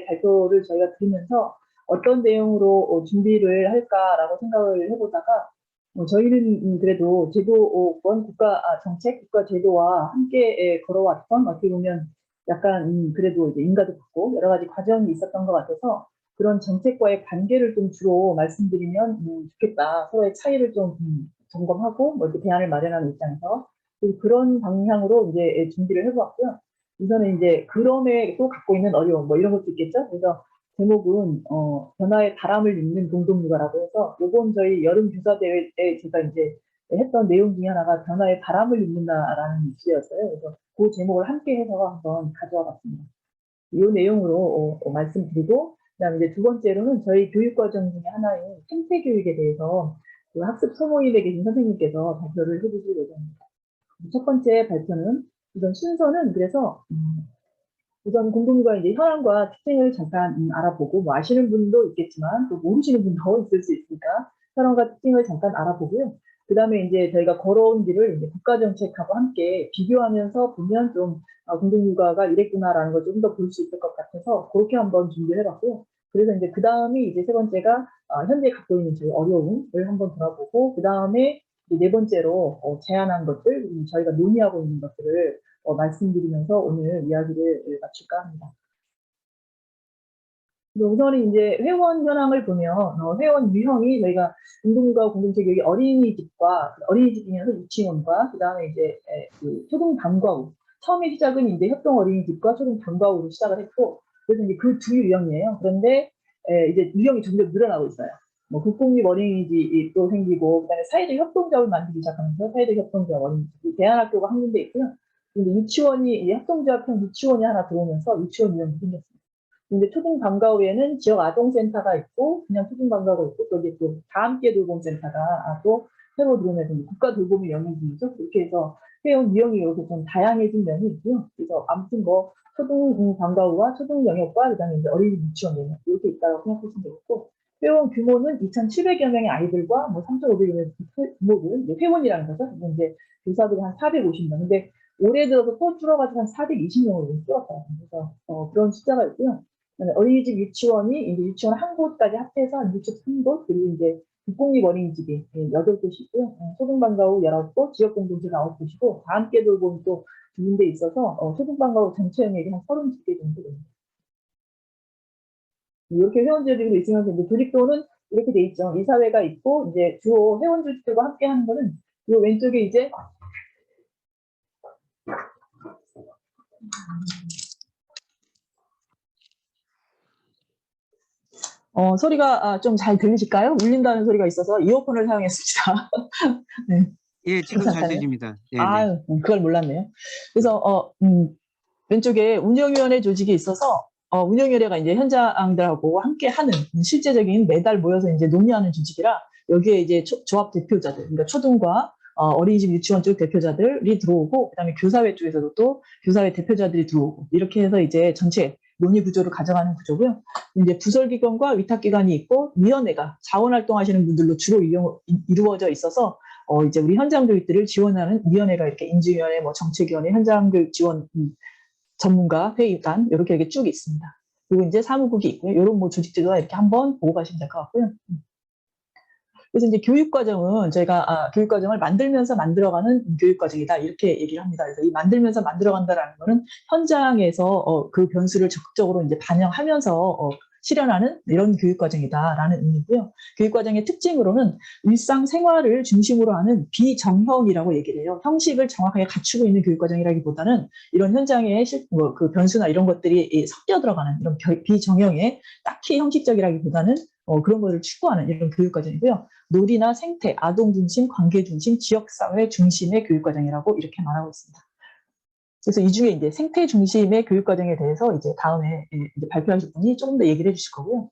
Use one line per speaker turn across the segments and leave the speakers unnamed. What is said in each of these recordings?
발표를 저희가 들으면서 어떤 내용으로 준비를 할까라고 생각을 해보다가 저희는 그래도 제도권 국가 정책, 국가 제도와 함께 걸어왔던 어떻게 보면 약간 그래도 이제 인가도 받고 여러 가지 과정이 있었던 것 같아서 그런 정책과의 관계를 좀 주로 말씀드리면 좋겠다. 서로의 차이를 좀 점검하고 뭐 이렇게 대안을 마련하는 입장에서 그런 방향으로 이제 준비를 해보았고요. 우선은 이제 그럼에 또 갖고 있는 어려움 뭐 이런 것도 있겠죠. 그래서 제목은 변화의 바람을 잇는 공동육아라고 해서 이번 저희 여름 교사 대회에 제가 이제 했던 내용 중에 하나가 변화의 바람을 잇는다라는 주제였어요. 그래서 그 제목을 함께 해서 한번 가져와 봤습니다. 이 내용으로 말씀드리고 그다음에 이제 두 번째로는 저희 교육과정 중에 하나인 생태교육에 대해서 그 학습 소모임에 계신 선생님께서 발표를 해주실 예정입니다. 첫 번째 발표는 우선 순서는 그래서 우선 공동육아 이제 현황과 특징을 잠깐 알아보고 뭐 아시는 분도 있겠지만 또 모르시는 분도 더 있을 수 있으니까 현황과 특징을 잠깐 알아보고요. 그 다음에 이제 저희가 걸어온 길을 이제 국가정책하고 함께 비교하면서 보면 좀 공동육아가 이랬구나라는 걸 좀 더 볼 수 있을 것 같아서 그렇게 한번 준비를 해봤고요. 그래서 이제 그 다음이 이제 세 번째가 현재 갖고 있는 저희 어려움을 한번 돌아보고 그 다음에 네 번째로 제안한 것들, 저희가 논의하고 있는 것들을 말씀드리면서 오늘 이야기를 마칠까 합니다. 우선은 이제 회원 현황을 보면 회원 유형이 저희가 공동육아 공동체 교육이 어린이집과 어린이집 중에서 유치원과 그 다음에 이제 그 초등 방과후 처음에 시작은 이제 협동 어린이집과 초등 방과후로 시작을 했고 그래서 이제 그 두 유형이에요. 그런데 이제 유형이 점점 늘어나고 있어요. 뭐 국공립 어린이집도 생기고 그다음에 사회적 협동조합을 만들기 시작하면서 사회적 협동조합 어린이집 대안학교가 한 군데 있고요. 근데 유치원이 협동조합형 유치원이 하나 들어오면서 유치원 유형이 생겼습니다. 근데 초등 방과후에는 지역 아동센터가 있고 그냥 초등 방과후가 있고 또 이제 또 다함께 돌봄센터가 또 새로 들어오면서 국가 돌봄의 영역 중이죠. 그렇게 해서 회원 유형이 이렇게 좀 다양해진 면이 있고요. 그래서 아무튼 뭐 초등 방과후와 초등 영역과 그다음에 이제 어린이 유치원 영역 이렇게 있다고 생각하시면 되겠고 회원 규모는 2,700여 명의 아이들과 뭐 3,500여 명의 부모들 이제 회원이라는 거죠. 이제 교사들이 한 450명. 근데 올해 들어서 또 줄어가지고 한 420명으로 줄었어요. 그래서 그런 숫자가 있고요. 어린이집 유치원이 이제 유치원 한 곳까지 합해서 63곳 그리고 이제 국공립 어린이집이 8곳이 있고요. 초등방과후 19곳, 지역공동체가 9곳이고 다 함께 돌봄이 또 두 군데 있어서 초등방과후 전체 영역이 한 30개 정도 됩니다. 이렇게 회원제들이 있으면서 이제 조직도는 이렇게 돼 있죠. 이사회가 있고 이제 주로 회원 조직들과 함께 하는 거는 이 왼쪽에 이제 소리가 좀 잘 들리실까요? 울린다는 소리가 있어서 이어폰을 사용했습니다. 네.
예, 지금 잘 들립니다.
그걸 몰랐네요. 그래서 왼쪽에 운영위원회 조직이 있어서 운영위원회가 이제 현장들하고 함께 하는 실제적인 매달 모여서 이제 논의하는 조직이라 여기에 이제 조합 대표자들, 그러니까 초등과 어린이집 유치원 쪽 대표자들이 들어오고 그다음에 교사회 쪽에서도 또 교사회 대표자들이 들어오고 이렇게 해서 이제 전체 논의 구조를 가져가는 구조고요. 이제 부설기관과 위탁기관이 있고 위원회가 자원활동하시는 분들로 주로 이루어져 있어서 이제 우리 현장교육들을 지원하는 위원회가 이렇게 인지위원회, 뭐 정책위원회, 현장교육 지원 전문가 회의단 이렇게 쭉 있습니다. 그리고 이제 사무국이 있고요. 이런 뭐 조직들과 이렇게 한번 보고 가시면 될 것 같고요. 그래서 이제 교육과정은 저희가 교육과정을 만들면서 만들어가는 교육과정이다 이렇게 얘기를 합니다. 그래서 이 만들면서 만들어간다라는 거는 현장에서 그 변수를 적극적으로 이제 반영하면서 실현하는 이런 교육과정이다라는 의미고요. 교육과정의 특징으로는 일상생활을 중심으로 하는 비정형이라고 얘기를 해요. 형식을 정확하게 갖추고 있는 교육과정이라기보다는 이런 현장의 그 변수나 이런 것들이 섞여 들어가는 이런 비정형의 딱히 형식적이라기보다는 그런 것을 추구하는 이런 교육과정이고요. 놀이나 생태, 아동 중심, 관계 중심, 지역사회 중심의 교육과정이라고 이렇게 말하고 있습니다. 그래서 이 중에 이제 생태 중심의 교육과정에 대해서 이제 다음에 이제 발표하실 분이 조금 더 얘기를 해주실 거고요.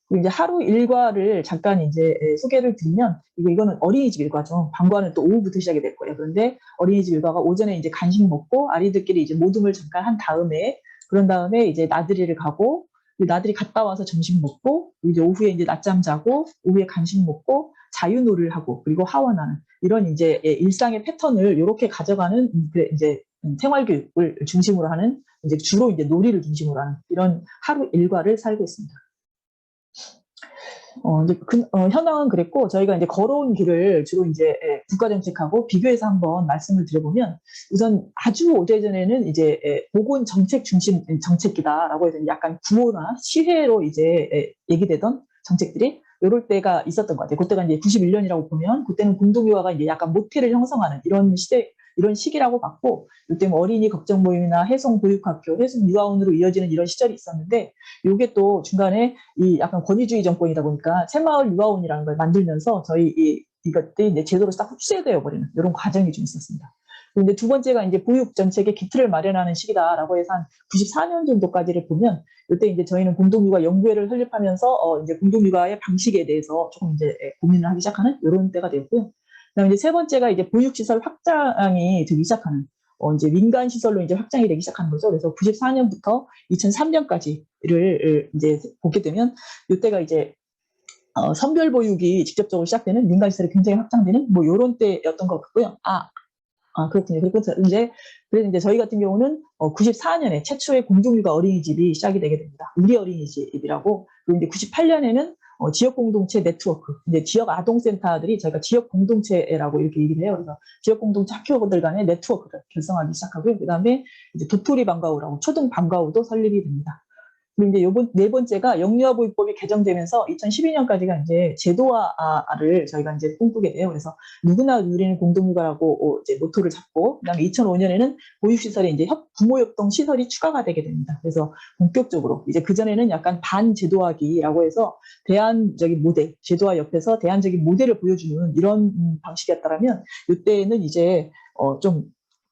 그리고 이제 하루 일과를 잠깐 이제 소개를 드리면 이거는 어린이집 일과죠. 방과는 또 오후부터 시작이 될 거예요. 그런데 어린이집 일과가 오전에 이제 간식 먹고 아이들끼리 이제 모둠을 잠깐 한 다음에 그런 다음에 이제 나들이를 가고 나들이 갔다 와서 점심 먹고 이제 오후에 이제 낮잠 자고 오후에 간식 먹고 자유놀이를 하고 그리고 하원하는 이런 이제 일상의 패턴을 이렇게 가져가는 이제 생활교육을 중심으로 하는 이제 주로 이제 놀이를 중심으로 하는 이런 하루 일과를 살고 있습니다. 이제 현황은 그랬고 저희가 이제 걸어온 길을 주로 이제 국가정책하고 비교해서 한번 말씀을 드려보면 우선 아주 오래전에는 이제 보건 정책 중심 정책이다라고 해서 약간 구호나 시혜로 이제 얘기되던 정책들이 이럴 때가 있었던 것 같아요. 그때가 이제 91년이라고 보면 그때는 공동유아가 이제 약간 모태를 형성하는 이런 시대 이런 시기라고 봤고 이때 뭐 어린이 걱정 모임이나 해송 보육학교, 해송 유아원으로 이어지는 이런 시절이 있었는데 이게 또 중간에 이 약간 권위주의 정권이다 보니까 새마을 유아원이라는 걸 만들면서 저희 이것들이 이제 제도로 딱 흡수되어 버리는 이런 과정이 좀 있었습니다. 그런데 두 번째가 이제 보육 정책의 기틀을 마련하는 시기다라고 해서 한 94년 정도까지를 보면 이때 이제 저희는 공동육아 연구회를 설립하면서 이제 공동육아의 방식에 대해서 조금 이제 고민을 하기 시작하는 이런 때가 되었고요. 그다음에 이제 세 번째가 이제 보육시설 확장이 되기 시작하는 이제 민간 시설로 이제 확장이 되기 시작한 거죠. 그래서 94년부터 2003년까지를 이제 보게 되면 이때가 이제 선별 보육이 직접적으로 시작되는 민간 시설이 굉장히 확장되는 뭐 이런 때였던 것 같고요. 그렇군요. 그리고 그래서 이제 저희 같은 경우는 94년에 최초의 공동육아 어린이집이 시작이 되게 됩니다. 우리 어린이집이라고. 그리고 이제 98년에는 지역 공동체 네트워크, 이제 지역 아동센터들이 저희가 지역 공동체라고 이렇게 얘기를 해요. 그래서 지역 공동체 학교들 간의 네트워크를 결성하기 시작하고요. 그 다음에 이제 도토리 방과후라고 초등 방과후도 설립이 됩니다. 그리고 이제 네 번째가 영유아보육법이 개정되면서 2012년까지가 이제 제도화를 저희가 이제 꿈꾸게 돼요. 그래서 누구나 누리는 공동육아라고 이제 모토를 잡고, 그다음에 2005년에는 보육시설에 이제 부모협동 시설이 추가가 되게 됩니다. 그래서 본격적으로 이제 그 전에는 약간 반제도화기라고 해서 대안적인 모델, 제도화 옆에서 대안적인 모델을 보여주는 이런 방식이었다면 이때는 이제 좀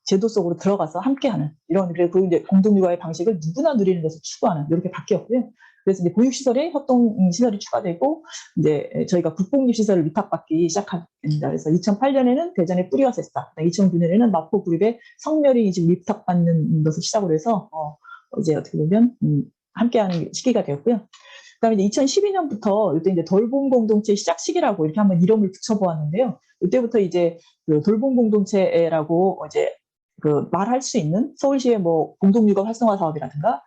제도 속으로 들어가서 함께하는 이런 그리고 이제 공동육아의 방식을 누구나 누리는 것을 추구하는 이렇게 바뀌었고요. 그래서 이제 보육시설에 협동 시설이 추가되고 이제 저희가 국공립시설을 위탁받기 시작합니다. 그래서 2008년에는 대전의 뿌리와 새싹, 2009년에는 마포구립의 성묘리집 위탁받는 것을 시작으로 해서 이제 어떻게 보면 함께하는 시기가 되었고요. 그다음에 이제 2012년부터 이때 돌봄 공동체 시작 시기라고 이렇게 한번 이름을 붙여보았는데요. 이때부터 이제 그 돌봄 공동체라고 이제 그 말할 수 있는 서울시의 뭐 공동육아 활성화 사업이라든가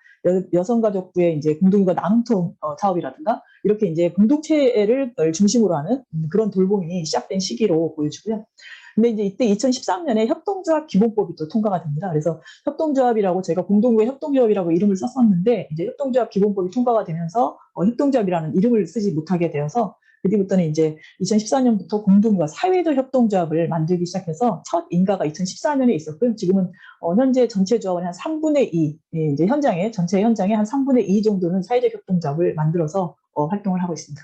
여성가족부의 이제 공동육아 나눔통 사업이라든가 이렇게 이제 공동체를 중심으로 하는 그런 돌봄이 시작된 시기로 보여지고요. 근데 이제 이때 2013년에 협동조합 기본법이 또 통과가 됩니다. 그래서 협동조합이라고 제가 공동구의 협동조합이라고 이름을 썼었는데 이제 협동조합 기본법이 통과가 되면서 협동조합이라는 이름을 쓰지 못하게 되어서 그 뒤부터는 이제 2014년부터 공동육아 사회적 협동조합을 만들기 시작해서 첫 인가가 2014년에 있었고요. 지금은 현재 전체 조합의 한 3분의 2, 이제 전체 현장의 한 3분의 2 정도는 사회적 협동조합을 만들어서 활동을 하고 있습니다.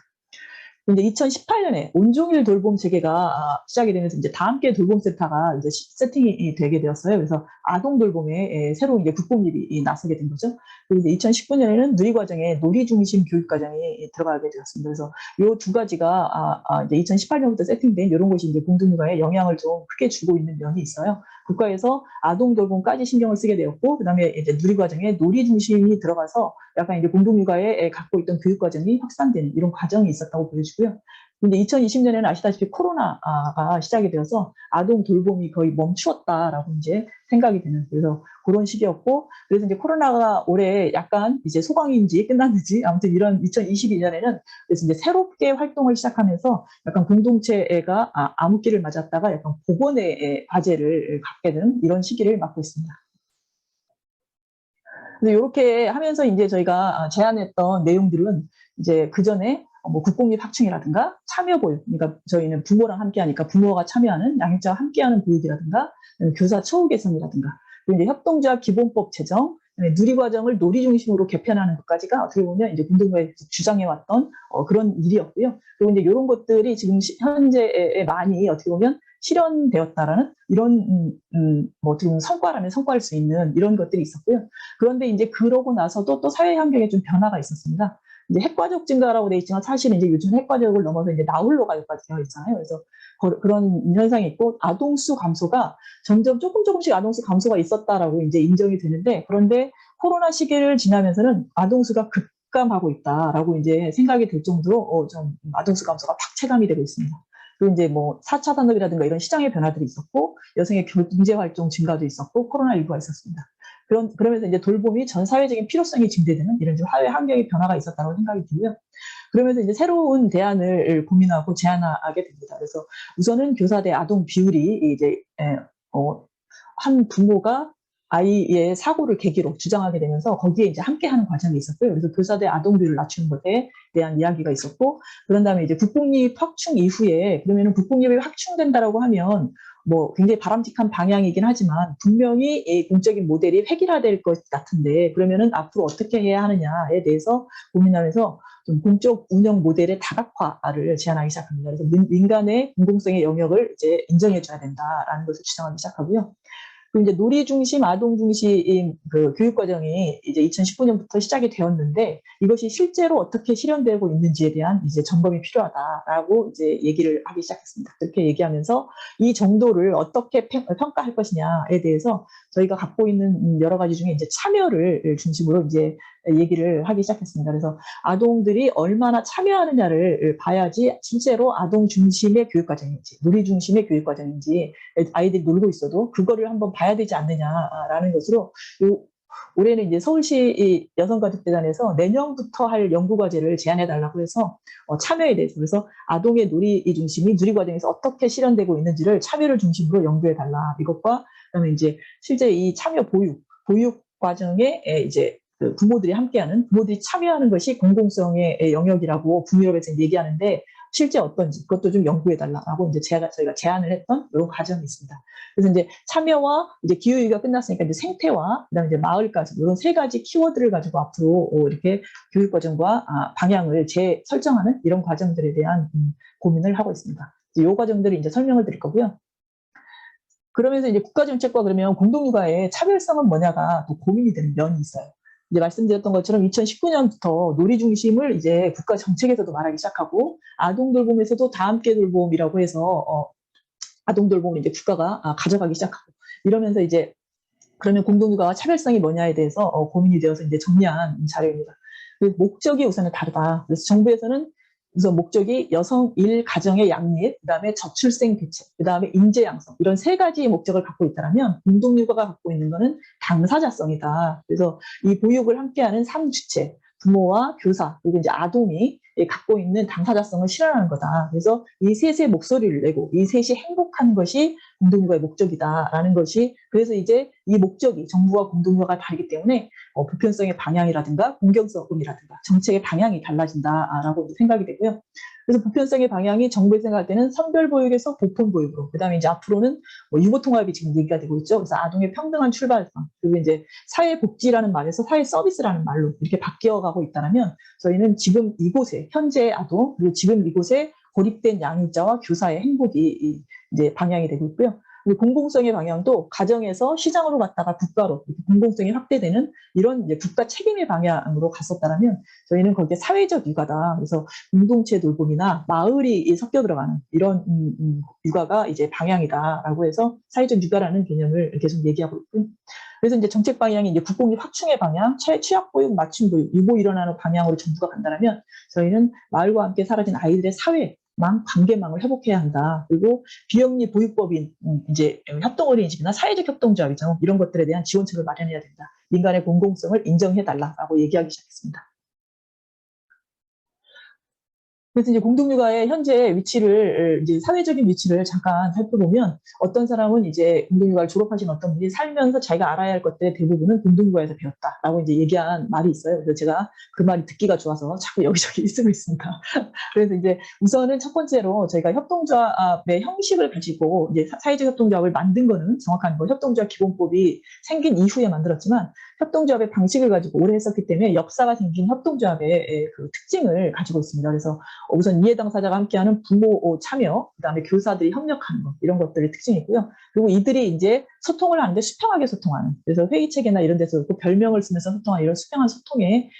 근데 2018년에 온종일 돌봄 체계가 시작이 되면서 이제 다 함께 돌봄센터가 이제 세팅이 되게 되었어요. 그래서 아동 돌봄에 새로운 이제 국공립이 나서게 된 거죠. 그리고 이제 2019년에는 누리과정에 놀이 중심 교육과정이 들어가게 되었습니다. 그래서 이 두 가지가 이제 2018년부터 세팅된 이런 것이 이제 공동육아에 영향을 좀 크게 주고 있는 면이 있어요. 국가에서 아동 돌봄까지 신경을 쓰게 되었고, 그다음에 이제 누리과정에 놀이 중심이 들어가서 약간 이제 공동육아에 갖고 있던 교육과정이 확산되는 이런 과정이 있었다고 보여지고요. 근데 2020년에는 아시다시피 코로나가 시작이 되어서 아동 돌봄이 거의 멈추었다라고 이제 생각이 되는 그래서 그런 시기였고, 그래서 이제 코로나가 올해 약간 이제 소강인지 끝났는지 아무튼 이런 2022년에는 그래서 이제 새롭게 활동을 시작하면서 약간 공동체가 암흑기를 맞았다가 약간 복원의 과제를 갖게 된 이런 시기를 맞고 있습니다. 근데 이렇게 하면서 이제 저희가 제안했던 내용들은 이제 그 전에 뭐 국공립 확충이라든가 참여 보육, 그러니까 저희는 부모랑 함께하니까 부모가 참여하는 양육자와 함께하는 보육이라든가 교사 처우 개선이라든가 그리고 이제 협동조합 기본법 제정, 누리과정을 놀이 중심으로 개편하는 것까지가 어떻게 보면 이제 공동구에 주장해왔던 그런 일이었고요. 그리고 이제 이런 것들이 지금 현재에 많이 어떻게 보면 실현되었다라는 이런 뭐 어떻게 보면 성과라면 성과일 수 있는 이런 것들이 있었고요. 그런데 이제 그러고 나서도 또 사회 환경에 좀 변화가 있었습니다. 이제 핵가족 증가라고 돼 있지만 사실은 이제 요즘 핵가족을 넘어서 이제 나홀로 가족까지 되어 있잖아요. 그래서 그런 현상이 있고 아동수 감소가 점점 조금씩 아동수 감소가 있었다라고 이제 인정이 되는데 그런데 코로나 시기를 지나면서는 아동수가 급감하고 있다라고 이제 생각이 들 정도로 좀 아동수 감소가 팍 체감이 되고 있습니다. 그리고 이제 뭐 4차 산업이라든가 이런 시장의 변화들이 있었고, 여성의 경제 활동 증가도 있었고, 코로나19가 있었습니다. 그러면서 이제 돌봄이 전 사회적인 필요성이 증대되는 이런 사회 환경의 변화가 있었다고 생각이 들고요. 그러면서 이제 새로운 대안을 고민하고 제안하게 됩니다. 그래서 우선은 교사 대 아동 비율이 이제 한 부모가 아이의 사고를 계기로 주장하게 되면서 거기에 이제 함께하는 과정이 있었고요. 그래서 교사 대 아동 비율을 낮추는 것에 대한 이야기가 있었고, 그런 다음에 이제 국공립 확충 이후에 그러면은 국공립이 확충된다라고 하면 뭐 굉장히 바람직한 방향이긴 하지만 분명히 이 공적인 모델이 획일화될 것 같은데, 그러면은 앞으로 어떻게 해야 하느냐에 대해서 고민하면서 좀 공적 운영 모델의 다각화를 제안하기 시작합니다. 그래서 민간의 공공성의 영역을 이제 인정해줘야 된다라는 것을 주장하기 시작하고요. 그리고 이제 놀이 중심, 아동 중심 그 교육 과정이 이제 2019년부터 시작이 되었는데, 이것이 실제로 어떻게 실현되고 있는지에 대한 이제 점검이 필요하다라고 이제 얘기를 하기 시작했습니다. 그렇게 얘기하면서 이 정도를 어떻게 평가할 것이냐에 대해서 저희가 갖고 있는 여러 가지 중에 이제 참여를 중심으로 이제 얘기를 하기 시작했습니다. 그래서 아동들이 얼마나 참여하느냐를 봐야지 실제로 아동 중심의 교육 과정인지, 놀이 중심의 교육 과정인지, 아이들이 놀고 있어도 그거를 한번 봐야 되지 않느냐라는 것으로, 올해는 이제 서울시 여성가족재단에서 내년부터 할 연구과제를 제안해달라고 해서 참여에 대해서, 그래서 아동의 놀이 중심이 누리과정에서 어떻게 실현되고 있는지를 참여를 중심으로 연구해달라. 이것과 그다음에 이제 실제 이 참여 보육 과정에 이제 그 부모들이 함께하는, 부모들이 참여하는 것이 공공성의 영역이라고 북유럽에서 얘기하는데 실제 어떤지 그것도 좀 연구해달라라고 이제 저희가 제안을 했던 이런 과정이 있습니다. 그래서 이제 참여와 이제 기후위기가 끝났으니까 이제 생태와 그다음에 이제 마을까지 이런 세 가지 키워드를 가지고 앞으로 이렇게 교육 과정과 방향을 재설정하는 이런 과정들에 대한 고민을 하고 있습니다. 이 과정들을 이제 설명을 드릴 거고요. 그러면서 이제 국가정책과 그러면 공동육아의 차별성은 뭐냐가 또 고민이 되는 면이 있어요. 이제 말씀드렸던 것처럼 2019년부터 놀이 중심을 이제 국가 정책에서도 말하기 시작하고, 아동 돌봄에서도 다 함께 돌봄이라고 해서 아동 돌봄을 이제 국가가 가져가기 시작하고, 이러면서 이제 그러면 공동육아와 차별성이 뭐냐에 대해서 고민이 되어서 이제 정리한 자료입니다. 목적이 우선은 다르다. 그래서 정부에서는 우선 목적이 여성 일 가정의 양립, 그다음에 저출생 대책, 그다음에 인재 양성, 이런 세 가지 목적을 갖고 있다면 공동육아가 갖고 있는 것은 당사자성이다. 그래서 이 보육을 함께하는 3주체, 부모와 교사, 그리고 이제 아동이 갖고 있는 당사자성을 실현하는 거다. 그래서 이 셋의 목소리를 내고 이 셋이 행복한 것이 공동육아의 목적이다라는 것이, 그래서 이제 이 목적이 정부와 공동육아가 다르기 때문에 보편성의 방향이라든가 공경성이라든가 정책의 방향이 달라진다라고 생각이 되고요. 그래서 보편성의 방향이 정부에 생각할 때는 선별보육에서 보편보육으로, 그다음에 이제 앞으로는 유보통합이 지금 얘기가 되고 있죠. 그래서 아동의 평등한 출발점, 그리고 이제 사회복지라는 말에서 사회서비스라는 말로 이렇게 바뀌어가고 있다면, 저희는 지금 이곳에 현재의 아동, 그리고 지금 이곳에 고립된 양육자와 교사의 행복이 이제 방향이 되고 있고요. 공공성의 방향도 가정에서 시장으로 갔다가 국가로 공공성이 확대되는 이런 이제 국가 책임의 방향으로 갔었다면, 저희는 거기에 사회적 육아다. 그래서 공동체 돌봄이나 마을이 섞여 들어가는 이런 육아가 이제 방향이다라고 해서 사회적 육아라는 개념을 계속 얘기하고 있고요. 그래서 이제 정책 방향이 이제 국공립 확충의 방향, 취약 보육, 맞춤 보육, 유보 일어나는 방향으로 정부가 간다면, 저희는 마을과 함께 사라진 아이들의 사회 관계망을 회복해야 한다. 그리고 비영리 보육법인 이제 협동어린이집이나 사회적 협동조합이죠. 이런 것들에 대한 지원책을 마련해야 된다. 민간의 공공성을 인정해달라고 얘기하기 시작했습니다. 그래서 이제 공동육아의 현재 위치를, 이제 사회적인 위치를 잠깐 살펴보면, 어떤 사람은 이제 공동육아를 졸업하신 어떤 분이 살면서 자기가 알아야 할 것들의 대부분은 공동육아에서 배웠다라고 이제 얘기한 말이 있어요. 그래서 제가 그 말이 듣기가 좋아서 자꾸 여기저기 쓰고 있습니다. 그래서 이제 우선은 첫 번째로 저희가 협동조합의 형식을 가지고 이제 사회적 협동조합을 만든 거는 정확한 협동조합 기본법이 생긴 이후에 만들었지만, 협동조합의 방식을 가지고 오래 했었기 때문에 역사가 생긴 협동조합의 그 특징을 가지고 있습니다. 그래서 우선 이해 당사자가 함께하는 부모 참여, 그다음에 교사들이 협력하는 것, 이런 것들이 특징이 있고요. 그리고 이들이 이제 소통을 하는데 수평하게 소통하는, 그래서 회의 체계나 이런 데서 별명을 쓰면서 소통하는 이런 수평한 소통의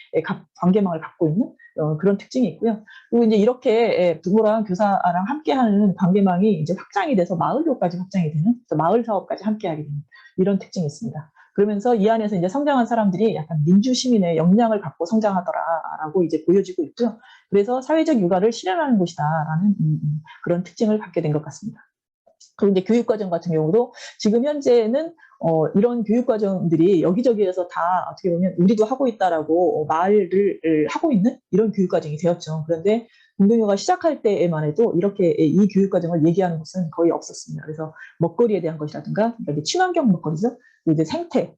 관계망을 갖고 있는 그런 특징이 있고요. 그리고 이제 이렇게 부모랑 교사랑 함께하는 관계망이 이제 확장이 돼서 마을로까지 확장이 되는, 마을 사업까지 함께하게 되는 이런 특징이 있습니다. 그러면서 이 안에서 이제 성장한 사람들이 약간 민주 시민의 역량을 갖고 성장하더라라고 이제 보여지고 있고요. 그래서 사회적 육아를 실현하는 곳이다라는 그런 특징을 갖게 된 것 같습니다. 그리고 이제 교육과정 같은 경우도 지금 현재는 이런 교육과정들이 여기저기에서 다 어떻게 보면 우리도 하고 있다라고 말을 하고 있는 이런 교육과정이 되었죠. 그런데 공동육아 시작할 때에만 해도 이렇게 이 교육과정을 얘기하는 곳은 거의 없었습니다. 그래서 먹거리에 대한 것이라든가, 그러니까 친환경 먹거리죠. 이제 생태,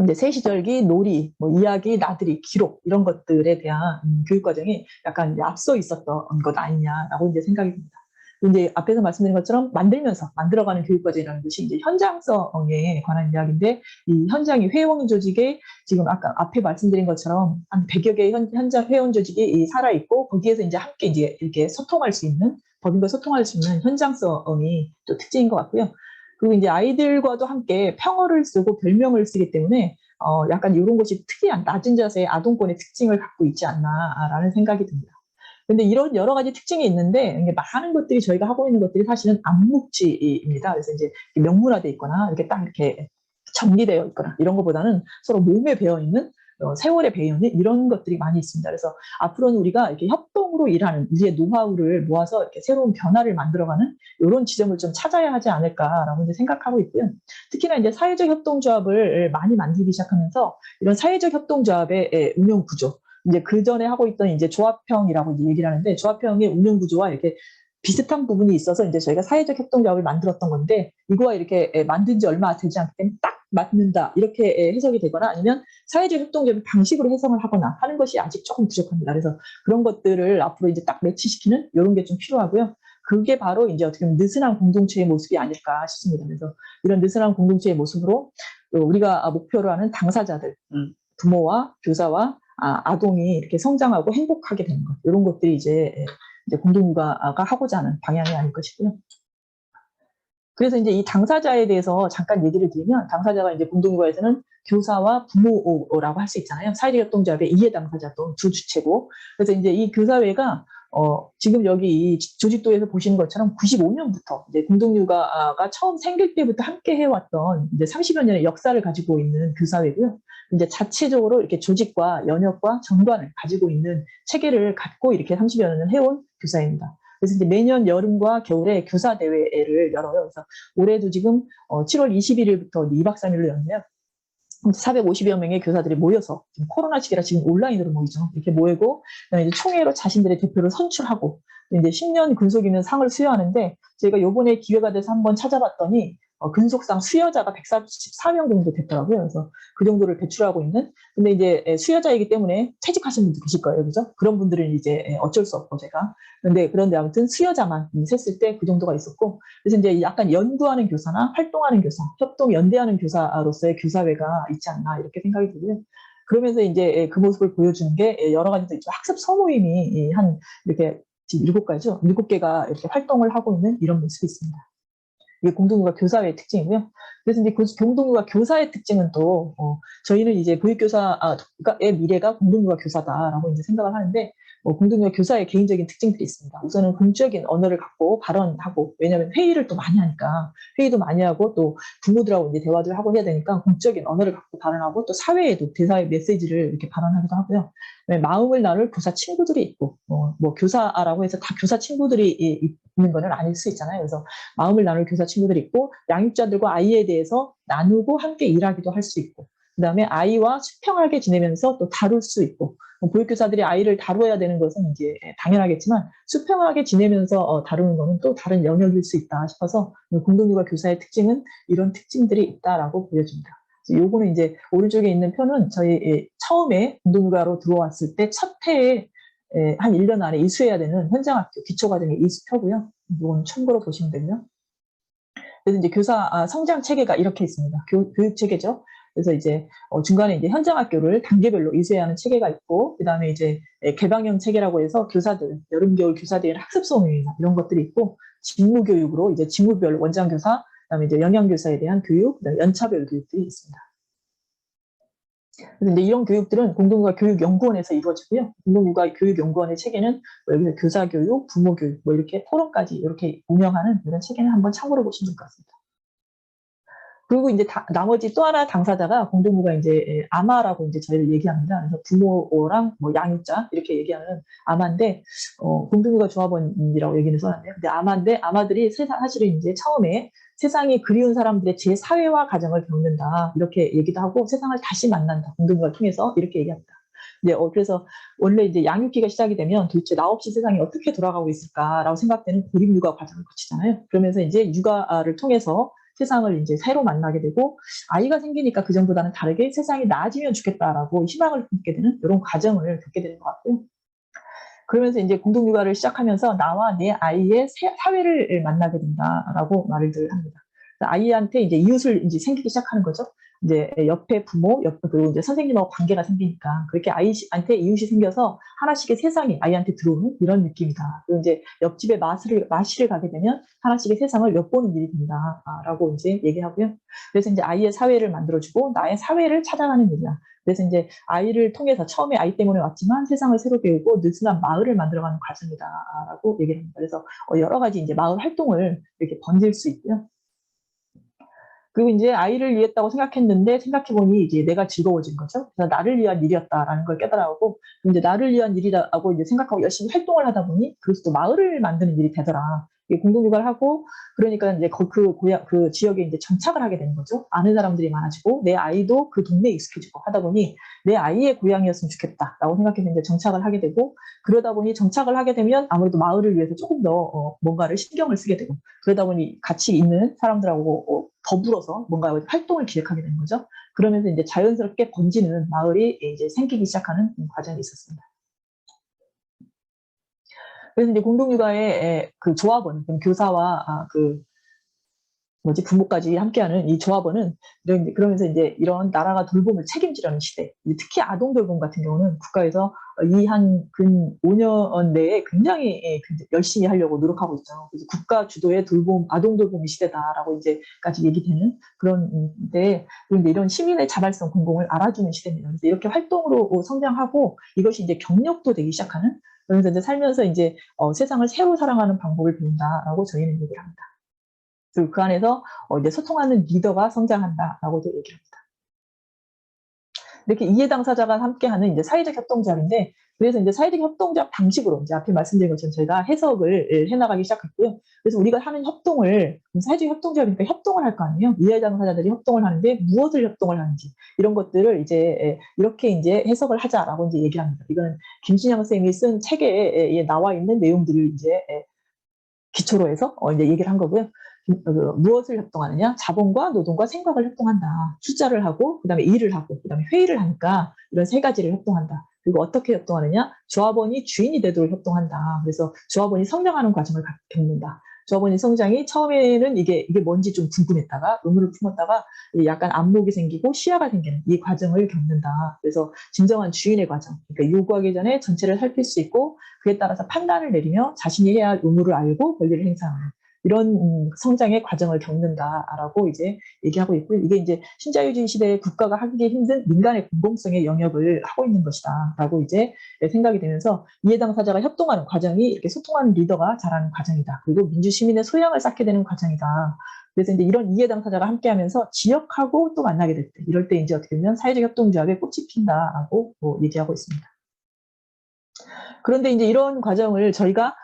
이제 세시절기, 놀이, 뭐 이야기, 나들이, 기록 이런 것들에 대한 교육과정이 약간 앞서 있었던 것 아니냐라고 이제 생각이 듭니다. 이제 앞에서 말씀드린 것처럼 만들어가는 교육과정이라는 것이 이제 현장성에 관한 이야기인데, 이 현장이 회원 조직에 지금 아까 앞에 말씀드린 것처럼 한 100여 개의 현장 회원 조직이 살아있고, 거기에서 이제 함께 이제 이렇게 소통할 수 있는, 법인과 소통할 수 있는 현장성이 또 특징인 것 같고요. 그리고 이제 아이들과도 함께 평어를 쓰고 별명을 쓰기 때문에 약간 이런 것이 특이한 낮은 자세의 아동권의 특징을 갖고 있지 않나라는 생각이 듭니다. 근데 이런 여러 가지 특징이 있는데, 많은 것들이 저희가 하고 있는 것들이 사실은 암묵지입니다. 그래서 이제 명문화돼 있거나 이렇게 딱 이렇게 정리되어 있거나 이런 것보다는 서로 몸에 배어 있는, 세월에 배어 있는 이런 것들이 많이 있습니다. 그래서 앞으로는 우리가 이렇게 협동으로 일하는 우리의 노하우를 모아서 이렇게 새로운 변화를 만들어가는 이런 지점을 좀 찾아야 하지 않을까라고 이제 생각하고 있고요. 특히나 이제 사회적 협동조합을 많이 만들기 시작하면서 이런 사회적 협동조합의 운영 구조, 이제 그 전에 하고 있던 이제 조합형이라고 이제 얘기를 하는데, 조합형의 운영 구조와 이렇게 비슷한 부분이 있어서 이제 저희가 사회적 협동조합을 만들었던 건데, 이거와 이렇게 만든 지 얼마 되지 않기 때문에 딱 맞는다 이렇게 해석이 되거나, 아니면 사회적 협동조합 방식으로 해석을 하거나 하는 것이 아직 조금 부족합니다. 그래서 그런 것들을 앞으로 이제 딱 매치시키는 이런 게 좀 필요하고요. 그게 바로 이제 어떻게 보면 느슨한 공동체의 모습이 아닐까 싶습니다. 그래서 이런 느슨한 공동체의 모습으로 우리가 목표로 하는 당사자들, 부모와 교사와 아동이 이렇게 성장하고 행복하게 되는 것, 이런 것들이 이제 공동육아가 하고자 하는 방향이 아닐 것이고요. 그래서 이제 이 당사자에 대해서 잠깐 얘기를 드리면, 당사자가 이제 공동육아에서는 교사와 부모라고 할 수 있잖아요. 사회적 협동조합의 이해 당사자도 두 주체고. 그래서 이제 이 교사회가 지금 여기 이 조직도에서 보시는 것처럼 95년부터 이제 공동육아가 처음 생길 때부터 함께 해왔던 이제 30여 년의 역사를 가지고 있는 교사회고요. 이제 자체적으로 이렇게 조직과 연역과 전관을 가지고 있는 체계를 갖고 이렇게 30여 년을 해온 교사입니다. 그래서 이제 매년 여름과 겨울에 교사 대회를 열어요. 그래서 올해도 지금 7월 21일부터 2박 3일로 열네요. 450여 명의 교사들이 모여서, 지금 코로나 시기라 지금 온라인으로 모이죠. 이렇게 모이고, 그다음에 이제 총회로 자신들의 대표를 선출하고, 이제 10년 근속이면 상을 수여하는데, 제가 요번에 기회가 돼서 한번 찾아봤더니 근속상 수여자가 144명 정도 됐더라고요. 그래서 그 정도를 배출하고 있는. 근데 이제 수여자이기 때문에 퇴직하신 분도 계실 거예요, 그죠? 그런 분들은 이제 어쩔 수 없고 제가. 그런데 아무튼 수여자만 셌을 때 그 정도가 있었고, 그래서 이제 약간 연구하는 교사나 활동하는 교사, 협동 연대하는 교사로서의 교사회가 있지 않나 이렇게 생각이 들고요. 그러면서 이제 그 모습을 보여주는 게 여러 가지 있죠. 학습 소모임이 한 이렇게 지금 7가지죠. 7개가 이렇게 활동을 하고 있는 이런 모습이 있습니다. 이게 공동육아 교사의 특징이고요. 그래서 이제 공동육아 교사의 특징은 또 저희는 이제 보육교사의 미래가 공동육아 교사다라고 이제 생각을 하는데, 공동육아 교사의 개인적인 특징들이 있습니다. 우선은 공적인 언어를 갖고 발언하고, 왜냐하면 회의를 또 많이 하니까, 회의도 많이 하고 또 부모들하고 이제 대화를 하고 해야 되니까 공적인 언어를 갖고 발언하고, 또 사회에도 대사의 메시지를 이렇게 발언하기도 하고요. 마음을 나눌 교사 친구들이 있고, 뭐 교사라고 해서 다 교사 친구들이 있는 건 아닐 수 있잖아요. 그래서 마음을 나눌 교사 친구들이 있고, 양육자들과 아이에 대해서 나누고 함께 일하기도 할 수 있고, 그다음에 아이와 수평하게 지내면서 또 다룰 수 있고, 보육교사들이 아이를 다루어야 되는 것은 이제 당연하겠지만 수평하게 지내면서 다루는 것은 또 다른 영역일 수 있다 싶어서, 공동육아 교사의 특징은 이런 특징들이 있다라고 보여집니다. 요거는 이제 오른쪽에 있는 표는 저희 처음에 공동육아로 들어왔을 때 첫 해에 한 1년 안에 이수해야 되는 현장학교 기초과정의 이수표고요. 이건 참고로 보시면 되고요. 그래서 이제 교사 성장 체계가 이렇게 있습니다. 교육 체계죠. 그래서 이제 중간에 이제 현장학교를 단계별로 이수해야 하는 체계가 있고, 그 다음에 이제 개방형 체계라고 해서 교사들, 여름, 겨울 교사들의 학습 소모임이나 이런 것들이 있고, 직무 교육으로 이제 직무별 원장 교사, 그다음에 이제 영양 교사에 대한 교육, 그다음에 연차별 교육들이 있습니다. 그래서 이제 이런 교육들은 공동육아 교육연구원에서 이루어지고요. 공동육아 교육연구원의 체계는 여기서 교사 교육, 부모 교육, 뭐 이렇게 토론까지 이렇게 운영하는 이런 체계는 한번 참고로 보시면 될 것 같습니다. 그리고 이제 나머지 또 하나 당사자가 공동묘가 이제 아마라고 이제 저희를 얘기합니다. 그래서 부모랑 뭐 양육자 이렇게 얘기하는 아마인데 공동묘가 조합원이라고 얘기는 써놨네요. 근데 아마인데 아마들이 사실은 이제 처음에 세상이 그리운 사람들의 재사회화 과정을 겪는다 이렇게 얘기도 하고 세상을 다시 만난다 공동묘를 통해서 이렇게 얘기합니다. 이제 그래서 원래 이제 양육기가 시작이 되면 도대체 나 없이 세상이 어떻게 돌아가고 있을까라고 생각되는 고립육아 과정을 거치잖아요. 그러면서 이제 육아를 통해서 세상을 이제 새로 만나게 되고 아이가 생기니까 그전보다는 다르게 세상이 나아지면 좋겠다라고 희망을 품게 되는 이런 과정을 겪게 되는 것 같고요. 그러면서 이제 공동육아를 시작하면서 나와 내 아이의 사회를 만나게 된다라고 말을 합니다. 아이한테 이제 이웃을 이제 생기기 시작하는 거죠. 이제 옆에 부모, 그리고 이제 선생님하고 관계가 생기니까 그렇게 아이한테 이웃이 생겨서 하나씩의 세상이 아이한테 들어오는 이런 느낌이다. 그리고 이제 옆집에 마실을 가게 되면 하나씩의 세상을 엿보는 일이 된다라고 이제 얘기하고요. 그래서 이제 아이의 사회를 만들어주고 나의 사회를 찾아가는 일이야. 그래서 이제 아이를 통해서 처음에 아이 때문에 왔지만 세상을 새로 배우고 느슨한 마을을 만들어가는 과정이다라고 얘기를 합니다. 그래서 여러 가지 이제 마을 활동을 이렇게 번질 수 있고요. 그리고 이제 아이를 위했다고 생각했는데 생각해보니 이제 내가 즐거워진 거죠. 그래서 나를 위한 일이었다라는 걸 깨달아오고 이제 나를 위한 일이라고 이제 생각하고 열심히 활동을 하다 보니 그것이 또 마을을 만드는 일이 되더라. 공동육아를 하고 그러니까 이제 그 지역에 이제 정착을 하게 되는 거죠. 아는 사람들이 많아지고 내 아이도 그 동네에 익숙해지고 하다 보니 내 아이의 고향이었으면 좋겠다라고 생각해서 이제 정착을 하게 되고 그러다 보니 정착을 하게 되면 아무래도 마을을 위해서 조금 더 뭔가를 신경을 쓰게 되고 그러다 보니 같이 있는 사람들하고 더불어서 뭔가 활동을 기획하게 되는 거죠. 그러면서 이제 자연스럽게 번지는 마을이 이제 생기기 시작하는 과정이 있었습니다. 그래서 이제 공동육아의 그 조합원, 교사와 부모까지 함께하는 이 조합원은 그러면서 이제 이런 나라가 돌봄을 책임지려는 시대, 특히 아동 돌봄 같은 경우는 국가에서 이 한 근 5년 내에 굉장히 열심히 하려고 노력하고 있죠. 그래서 국가 주도의 아동 돌봄의 시대다라고 이제까지 얘기되는 그런데 그런데 이런 시민의 자발성 공공을 알아주는 시대입니다. 그래서 이렇게 활동으로 성장하고 이것이 이제 경력도 되기 시작하는 그러면서 이제 살면서 이제 세상을 새로 사랑하는 방법을 배운다라고 저희는 얘기를 합니다. 그리고 그 안에서 이제 소통하는 리더가 성장한다라고도 얘기합니다. 이렇게 이해 당사자가 함께하는 이제 사회적 협동조합인데, 그래서 이제 사회적 협동조합 방식으로 이제 앞에 말씀드린 것처럼 저희가 해석을 해나가기 시작했고요. 그래서 우리가 하는 협동을 사회적 협동조합이니까 협동을 할 거 아니에요. 이해 당사자들이 협동을 하는데 무엇을 협동을 하는지 이런 것들을 이제 이렇게 이제 해석을 하자라고 이제 얘기를 합니다. 이거는 김신영 선생님이 쓴 책에 나와 있는 내용들을 이제 기초로 해서 이제 얘기를 한 거고요. 무엇을 협동하느냐? 자본과 노동과 생각을 협동한다. 숫자를 하고, 그 다음에 일을 하고, 그 다음에 회의를 하니까 이런 세 가지를 협동한다. 그리고 어떻게 협동하느냐? 조합원이 주인이 되도록 협동한다. 그래서 조합원이 성장하는 과정을 겪는다. 조합원의 성장이 처음에는 이게 뭔지 좀 궁금했다가 의문을 품었다가 약간 안목이 생기고 시야가 생기는 이 과정을 겪는다. 그래서 진정한 주인의 과정. 그러니까 요구하기 전에 전체를 살필 수 있고 그에 따라서 판단을 내리며 자신이 해야 할 의무를 알고 권리를 행사하는 이런 성장의 과정을 겪는다라고 이제 얘기하고 있고 이게 이제 신자유주의 시대에 국가가 하기 힘든 민간의 공공성의 영역을 하고 있는 것이다라고 이제 생각이 되면서 이해 당사자가 협동하는 과정이 이렇게 소통하는 리더가 자라는 과정이다. 그리고 민주 시민의 소양을 쌓게 되는 과정이다. 그래서 이제 이런 이해 당사자가 함께하면서 지역하고 또 만나게 될 때, 이럴 때 이제 어떻게 보면 사회적 협동조합에 꽃이 핀다라고 얘기하고 있습니다. 그런데 이제 이런 과정을 저희가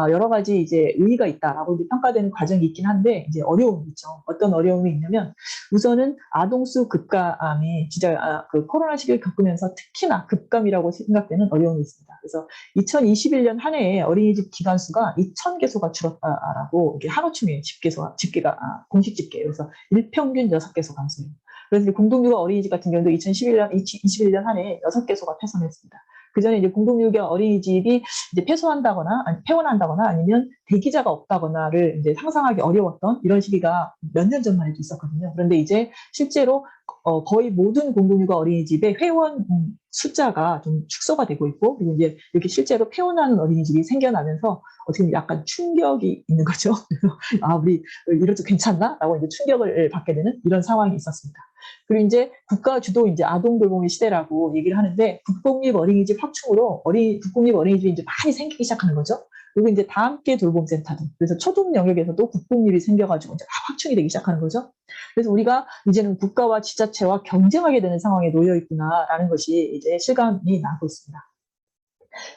여러 가지 이제 의의가 있다라고 이제 평가되는 과정이 있긴 한데 이제 어려움이 있죠. 어떤 어려움이 있냐면 우선은 아동수 급감이 진짜 그 코로나 시기를 겪으면서 특히나 급감이라고 생각되는 어려움이 있습니다. 그래서 2021년 한 해에 어린이집 기관 수가 2,000개소가 줄었다라고 이게 한호충의 집계가 공식 집계예요. 그래서 일평균 6개소 감소예요. 그래서 공동육아 어린이집 같은 경우도 2021년 한 해에 6개소가 폐선했습니다. 그 전에 이제 공동육아 어린이집이 이제 폐원한다거나 아니면 대기자가 없다거나를 이제 상상하기 어려웠던 이런 시기가 몇 년 전만 해도 있었거든요. 그런데 이제 실제로 거의 모든 공동육아 어린이집의 회원 숫자가 좀 축소가 되고 있고 그리고 이제 이렇게 실제로 폐원하는 어린이집이 생겨나면서 어떻게 보면 약간 충격이 있는 거죠. 우리 이래도 괜찮나?라고 이제 충격을 받게 되는 이런 상황이 있었습니다. 그리고 이제 국가 주도 이제 아동 돌봄의 시대라고 얘기를 하는데 국공립 어린이집 확충으로 국공립 어린이집이 이제 많이 생기기 시작하는 거죠. 그리고 이제 다 함께 돌봄센터들. 그래서 초등 영역에서도 국공립이 생겨가지고 이제 확충이 되기 시작하는 거죠. 그래서 우리가 이제는 국가와 지자체와 경쟁하게 되는 상황에 놓여 있구나라는 것이 이제 실감이 나고 있습니다.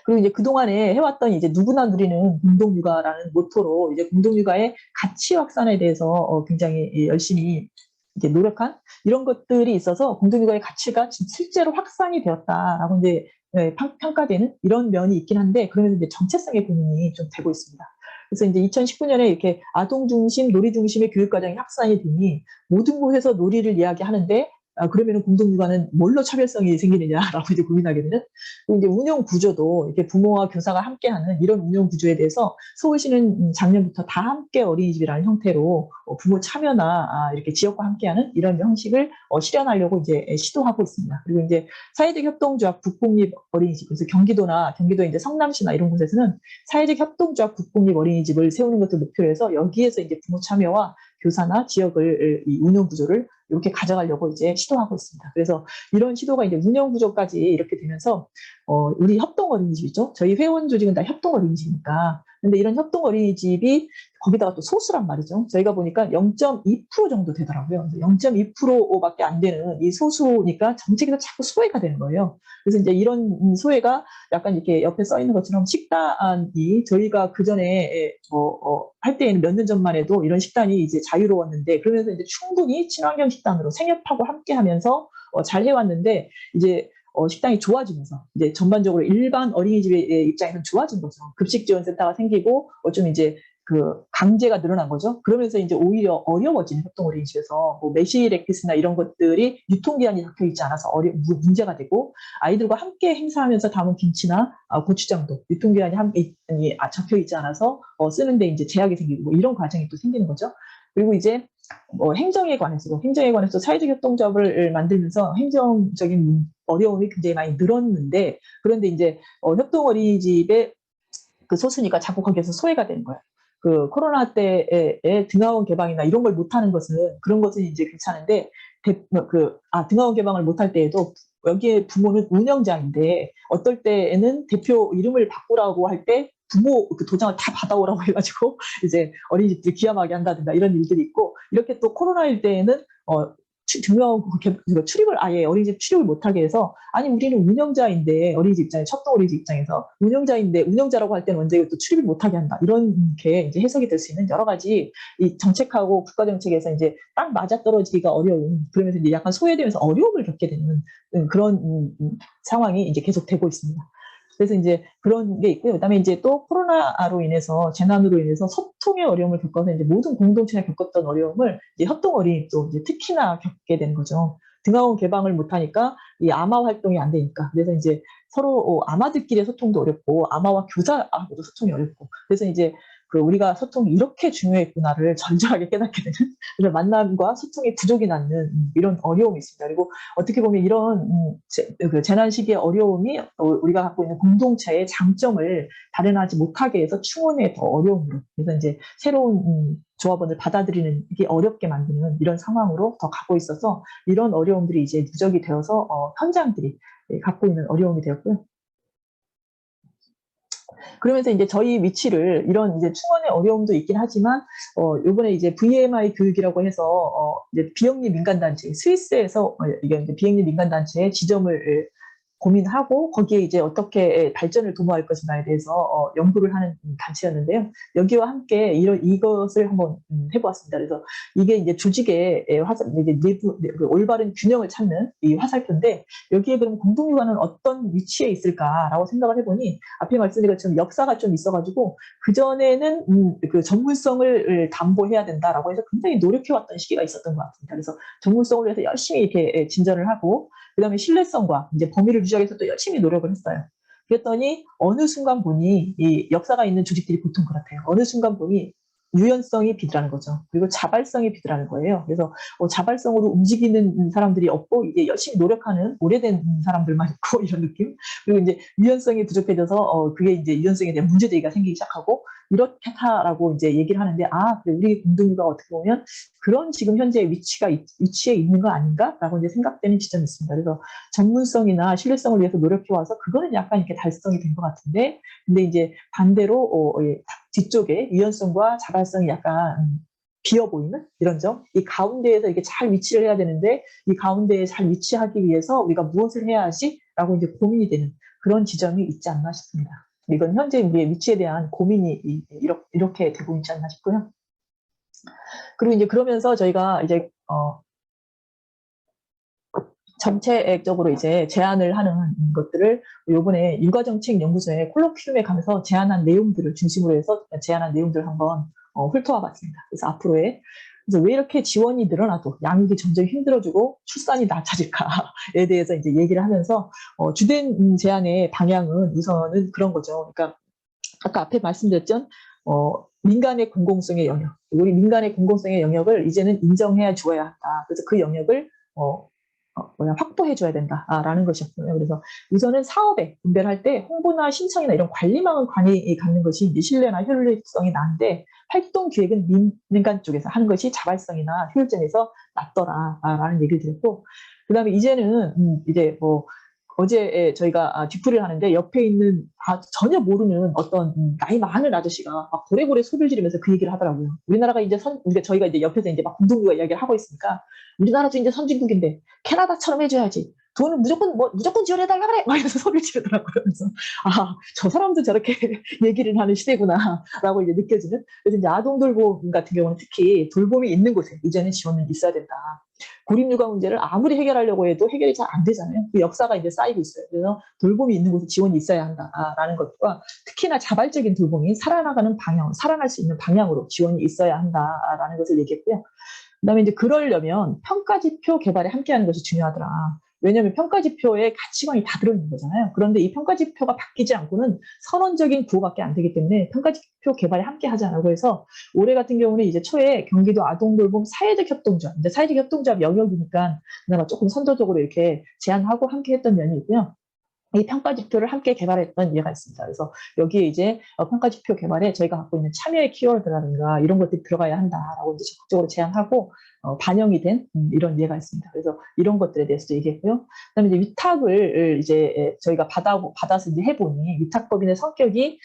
그리고 이제 그동안에 해왔던 이제 누구나 누리는 공동육아라는 모토로 이제 공동육아의 가치 확산에 대해서 굉장히 열심히 이제 노력한 이런 것들이 있어서 공동육아의 가치가 실제로 확산이 되었다라고 이제 평가되는 이런 면이 있긴 한데, 그러면 이제 정체성의 고민이 좀 되고 있습니다. 그래서 이제 2019년에 이렇게 아동 중심, 놀이 중심의 교육 과정이 확산이 되니 모든 곳에서 놀이를 이야기하는데, 그러면 공동육아는 뭘로 차별성이 생기느냐라고 이제 고민하게 되는. 그리고 이제 운영 구조도 이렇게 부모와 교사가 함께하는 이런 운영 구조에 대해서 서울시는 작년부터 다 함께 어린이집이라는 형태로 부모 참여나 이렇게 지역과 함께하는 이런 형식을 실현하려고 이제 시도하고 있습니다. 그리고 이제 사회적 협동조합 국공립 어린이집, 그래서 경기도 이제 성남시나 이런 곳에서는 사회적 협동조합 국공립 어린이집을 세우는 것을 목표로 해서 여기에서 이제 부모 참여와 교사나 지역을 이 운영 구조를 이렇게 가져가려고 이제 시도하고 있습니다. 그래서 이런 시도가 이제 운영 구조까지 이렇게 되면서 우리 협동 어린이집이죠. 저희 회원 조직은 다 협동 어린이집이니까. 근데 이런 협동 어린이집이 거기다가 또 소수란 말이죠. 저희가 보니까 0.2% 정도 되더라고요. 0.2%밖에 안 되는 이 소수니까 정책에서 자꾸 소외가 되는 거예요. 그래서 이제 이런 소외가 약간 이렇게 옆에 써 있는 것처럼 식단이 저희가 그 전에 할 때에는 몇 년 전만 해도 이런 식단이 이제 자유로웠는데, 그러면서 이제 충분히 친환경 식단으로 생협하고 함께 하면서 잘 해왔는데, 이제 식당이 좋아지면서 이제 전반적으로 일반 어린이집의 입장에서는 좋아진 거죠. 급식 지원센터가 생기고 좀 이제 그 강제가 늘어난 거죠. 그러면서 이제 오히려 어려워진 협동 어린이집에서 뭐 매실액기스나 이런 것들이 유통기한이 적혀 있지 않아서 문제가 되고, 아이들과 함께 행사하면서 담은 김치나 고추장도 유통기한이 적혀 있지 않아서 쓰는데 이제 제약이 생기고 뭐 이런 과정이 또 생기는 거죠. 그리고 이제 행정에 관해서 사회적 협동조합을 만들면서 행정적인 어려움이 굉장히 많이 늘었는데, 그런데 이제 협동 어린이집의 그 소수니까 자꾸 거기에서 소외가 되는 거예요. 그 코로나 때에 등하원 개방이나 이런 걸 못하는 것은, 그런 것은 이제 괜찮은데, 등하원 개방을 못할 때에도 여기에 부모는 운영자인데 어떨 때에는 대표 이름을 바꾸라고 할 때 부모 그 도장을 다 받아오라고 해가지고 이제 어린이집들 기함하게 한다든가 이런 일들이 있고, 이렇게 또 코로나일 때에는 등하원 출입을 아예 어린이집 출입을 못하게 해서, 아니 우리는 운영자인데 어린이집 입장에 협동 어린이집 입장에서 운영자인데 운영자라고 할 때는 언제 또 출입을 못하게 한다, 이렇게 이제 해석이 될 수 있는 여러 가지 이 정책하고 국가 정책에서 이제 딱 맞아 떨어지기가 어려운, 그러면서 이제 약간 소외되면서 어려움을 겪게 되는 그런 상황이 이제 계속되고 있습니다. 그래서 이제 그런 게 있고요. 그다음에 이제 또 코로나로 인해서, 재난으로 인해서 소통의 어려움을 겪어서 이제 모든 공동체가 겪었던 어려움을 이제 협동 어린이집도 이제 특히나 겪게 되는 거죠. 등하원 개방을 못하니까 이 아마 활동이 안 되니까. 그래서 이제 서로 아마들끼리의 소통도 어렵고 아마와 교사하고도 소통이 어렵고, 그래서 이제 우리가 소통이 이렇게 중요했구나를 절절하게 깨닫게 되는 그런 만남과 소통의 부족이 낳는 이런 어려움이 있습니다. 그리고 어떻게 보면 이런 재난 시기의 어려움이 우리가 갖고 있는 공동체의 장점을 발현하지 못하게 해서 충원의 더 어려움으로, 그래서 이제 새로운 조합원을 받아들이는 게 어렵게 만드는 이런 상황으로 더 가고 있어서, 이런 어려움들이 이제 누적이 되어서 현장들이 갖고 있는 어려움이 되었고요. 그러면서 이제 저희 위치를, 이런 이제 충원의 어려움도 있긴 하지만 요번에 이제 VMI 교육이라고 해서 이제 비영리 민간단체 스위스에서 이게 이제 비영리 민간단체의 지점을 고민하고 거기에 이제 어떻게 발전을 도모할 것인가에 대해서 연구를 하는 단체였는데요. 여기와 함께 이것을 한번 해보았습니다. 그래서 이게 이제 조직의 이제 내부 올바른 균형을 찾는 이 화살표인데, 여기에 그럼 공동육아는 어떤 위치에 있을까라고 생각을 해보니, 앞에 말씀드린 것처럼 역사가 좀 있어가지고 그 전에는 그 전문성을 담보해야 된다라고 해서 굉장히 노력해왔던 시기가 있었던 것 같습니다. 그래서 전문성을 위해서 열심히 이렇게 진전을 하고, 그다음에 신뢰성과 이제 범위를 유지하기 위해서 또 열심히 노력을 했어요. 그랬더니 어느 순간 보니 이 역사가 있는 조직들이 보통 그렇대요. 어느 순간 보니 유연성이 비드라는 거죠. 그리고 자발성이 비드라는 거예요. 그래서 자발성으로 움직이는 사람들이 없고, 이게 열심히 노력하는 오래된 사람들만 있고 이런 느낌. 그리고 이제 유연성이 부족해져서 그게 이제 유연성에 대한 문제제기가 생기기 시작하고, 이렇다라고 이제 얘기를 하는데, 아, 그래, 우리 공동육아가 어떻게 보면 그런 지금 현재 위치에 있는 거 아닌가라고 이제 생각되는 지점이 있습니다. 그래서 전문성이나 신뢰성을 위해서 노력해 와서 그거는 약간 이렇게 달성이 된 것 같은데, 근데 이제 반대로 뒤쪽에 유연성과 자발성이 약간 비어 보이는 이런 점, 이 가운데에서 이렇게 잘 위치를 해야 되는데 이 가운데에 잘 위치하기 위해서 우리가 무엇을 해야 하지?라고 이제 고민이 되는 그런 지점이 있지 않나 싶습니다. 이건 현재 우리의 위치에 대한 고민이 이렇게 되고 있지 않나 싶고요. 그리고 이제 그러면서 저희가 이제 정책적으로 이제 제안을 하는 것들을 요번에 육아정책연구소의 콜로퀴움에 가면서 제안한 내용들을 중심으로 해서 제안한 내용들을 한번 훑어와 봤습니다. 그래서 앞으로의 그래서 왜 이렇게 지원이 늘어나도 양육이 점점 힘들어지고 출산이 낮아질까에 대해서 이제 얘기를 하면서 주된 제안의 방향은 우선은 그런 거죠. 그러니까 아까 앞에 말씀드렸죠. 민간의 공공성의 영역, 우리 민간의 공공성의 영역을 이제는 인정해 줘야 한다. 그래서 그 영역을 확보해줘야 된다라는 것이었고요. 그래서 우선은 사업에 분배를 할 때 홍보나 신청이나 이런 관리망을 갖는 것이 이제 신뢰나 효율성이 나은데 활동 기획은 민간 쪽에서 하는 것이 자발성이나 효율점에서 낫더라라는 얘기를 드렸고, 그다음에 이제는 이제 어제 저희가 뒤풀이를 하는데 옆에 있는 전혀 모르는 어떤 나이 많은 아저씨가 막 고래고래 소리를 지르면서 그 얘기를 하더라고요. 우리나라가 이제 저희가 이제 옆에서 이제 막 공동육아 이야기를 하고 있으니까 우리나라도 이제 선진국인데 캐나다처럼 해줘야지. 돈은 무조건 지원해달라 그래. 막 이러면서 소리를 지르더라고요. 그래서 저 사람도 저렇게 얘기를 하는 시대구나라고 이제 느껴지는. 그래서 이제 아동 돌봄 같은 경우는 특히 돌봄이 있는 곳에 이제는 지원은 있어야 된다. 고립육아 문제를 아무리 해결하려고 해도 해결이 잘 안 되잖아요. 그 역사가 이제 쌓이고 있어요. 그래서 돌봄이 있는 곳에 지원이 있어야 한다라는 것과 특히나 자발적인 돌봄이 살아나가는 방향, 살아날 수 있는 방향으로 지원이 있어야 한다라는 것을 얘기했고요. 그다음에 이제 그러려면 평가지표 개발에 함께하는 것이 중요하더라. 왜냐하면 평가지표에 가치관이 다 들어있는 거잖아요. 그런데 이 평가지표가 바뀌지 않고는 선언적인 구호밖에 안 되기 때문에 평가지표 개발에 함께하자라고 해서 올해 같은 경우는 이제 초에 경기도 아동돌봄 사회적 협동조합, 이제 사회적 협동조합 영역이니까 그나마 조금 선도적으로 이렇게 제안하고 함께했던 면이 있고요. 이 평가지표를 함께 개발했던 예가 있습니다. 그래서 여기에 이제 평가지표 개발에 저희가 갖고 있는 참여의 키워드라든가 이런 것들이 들어가야 한다라고 이제 적극적으로 제안하고 반영이 된 이런 예가 있습니다. 그래서 이런 것들에 대해서도 얘기했고요. 그다음에 이제 위탁을 이제 저희가 받아서 이제 해보니 위탁법인의 성격이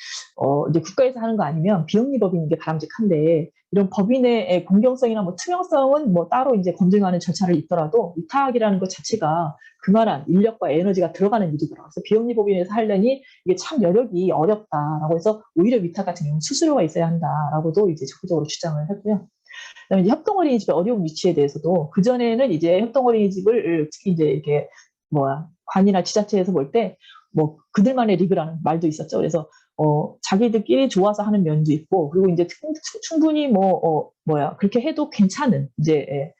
이제 국가에서 하는 거 아니면 비영리법인인 게 바람직한데 이런 법인의 공정성이나 투명성은 따로 이제 검증하는 절차를 있더라도 위탁이라는 것 자체가 그만한 인력과 에너지가 들어가는 일이더라고요. 그래서 비영리법인에서 하려니 이게 참 여력이 어렵다라고 해서 오히려 위탁 같은 경우는 수수료가 있어야 한다라고도 이제 적극적으로 주장을 했고요. 그다음에 이제 협동어린이집의 어려운 위치에 대해서도 그전에는 이제 협동어린이집을 특히 이제 이렇게 관이나 지자체에서 볼 때 그들만의 리그라는 말도 있었죠. 그래서 자기들끼리 좋아서 하는 면도 있고, 그리고 이제 충분히 그렇게 해도 괜찮은 이제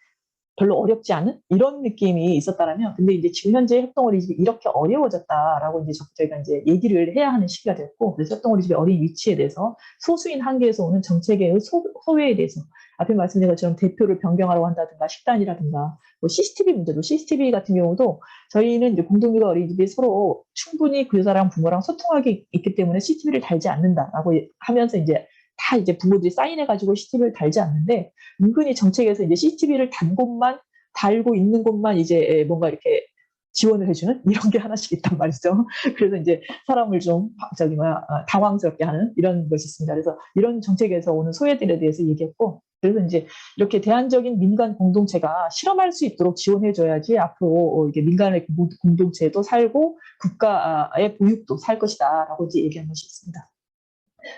별로 어렵지 않은 이런 느낌이 있었다라면, 근데 이제 지금 현재 협동어린이집이 이렇게 어려워졌다라고 이제 저희가 이제 얘기를 해야 하는 시기가 됐고, 그래서 협동어린이집의 어린 위치에 대해서 소수인 한계에서 오는 정책의 소외에 대해서 앞에 말씀드린 것처럼 대표를 변경하라고 한다든가 식단이라든가 CCTV 문제도, CCTV 같은 경우도 저희는 이제 공동육아 어린이집이 서로 충분히 그 여자랑 부모랑 소통하기 있기 때문에 CCTV를 달지 않는다라고 하면서 이제 다 이제 부모들이 사인해가지고 CCTV를 달지 않는데, 은근히 정책에서 이제 CCTV를 달고 있는 곳만 이제 뭔가 이렇게 지원을 해주는 이런 게 하나씩 있단 말이죠. 그래서 이제 사람을 좀 당황스럽게 하는 이런 것이 있습니다. 그래서 이런 정책에서 오는 소외들에 대해서 얘기했고, 그래서 이제 이렇게 대안적인 민간 공동체가 실험할 수 있도록 지원해줘야지 앞으로 이게 민간의 공동체도 살고 국가의 보육도 살 것이다라고 이제 얘기한 것이 있습니다.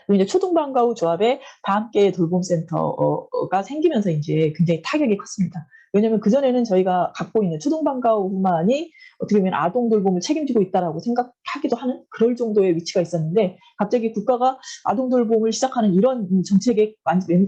그리고 이제 초등반가 후 조합에 다함께 돌봄센터가 생기면서 이제 굉장히 타격이 컸습니다. 왜냐하면 그전에는 저희가 갖고 있는 초등반가 후만이 어떻게 보면 아동 돌봄을 책임지고 있다라고 생각하기도 하는 그럴 정도의 위치가 있었는데, 갑자기 국가가 아동 돌봄을 시작하는 이런 정책에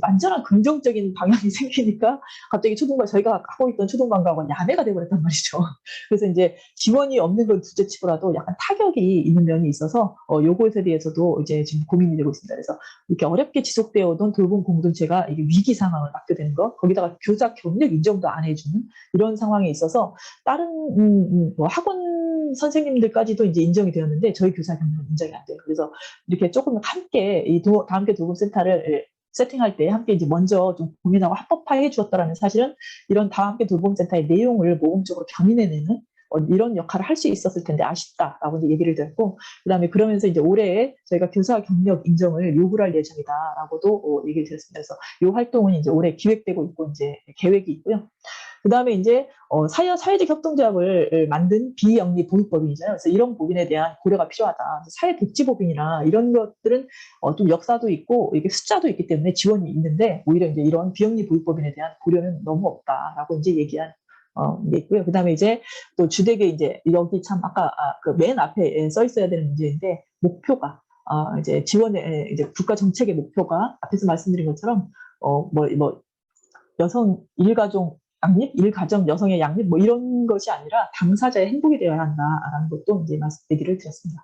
완전한 긍정적인 방향이 생기니까 갑자기 저희가 하고 있던 초등반가가 야매가 되어버렸단 말이죠. 그래서 이제 지원이 없는 건 둘째치고라도 약간 타격이 있는 면이 있어서 요것에 대해서도 이제 지금 고민이 되고 있습니다. 그래서 이렇게 어렵게 지속되어 오던 돌봄 공동체가 이게 위기 상황을 맞게 되는 거, 거기다가 교사 경력 인정도 안 해주는 이런 상황에 있어서 다른 뭐 학원 선생님들까지도 이제 인정이 되었는데 저희 교사 경력은 인정이 안 돼요. 그래서 이렇게 조금 함께 이 다함께 돌봄센터를 세팅할 때 함께 이제 먼저 좀 고민하고 합법화해 주었다라는 사실은 이런 다함께 돌봄센터의 내용을 모범적으로 견인해내는 이런 역할을 할 수 있었을 텐데 아쉽다라고 이제 얘기를 드렸고, 그다음에 그러면서 이제 올해 저희가 교사 경력 인정을 요구를 할 예정이다라고도 얘기를 드렸습니다. 그래서 이 활동은 이제 올해 기획되고 있고 이제 계획이 있고요. 그다음에 이제 사회적 협동조합을 만든 비영리 보육법인이잖아요. 그래서 이런 법인에 대한 고려가 필요하다. 사회복지법인이나 이런 것들은 좀 역사도 있고 이게 숫자도 있기 때문에 지원이 있는데 오히려 이제 이런 비영리 보육법인에 대한 고려는 너무 없다라고 이제 얘기한 게 있고요. 그다음에 이제 또 주되게 이제 여기 참 아까 그 맨 앞에 써 있어야 되는 문제인데 목표가 이제 지원의 이제 국가 정책의 목표가 앞에서 말씀드린 것처럼 뭐 여성 일가족 양립, 일가정 여성의 양립 뭐 이런 것이 아니라 당사자의 행복이 되어야 한다라는 것도 이제 얘기를 드렸습니다.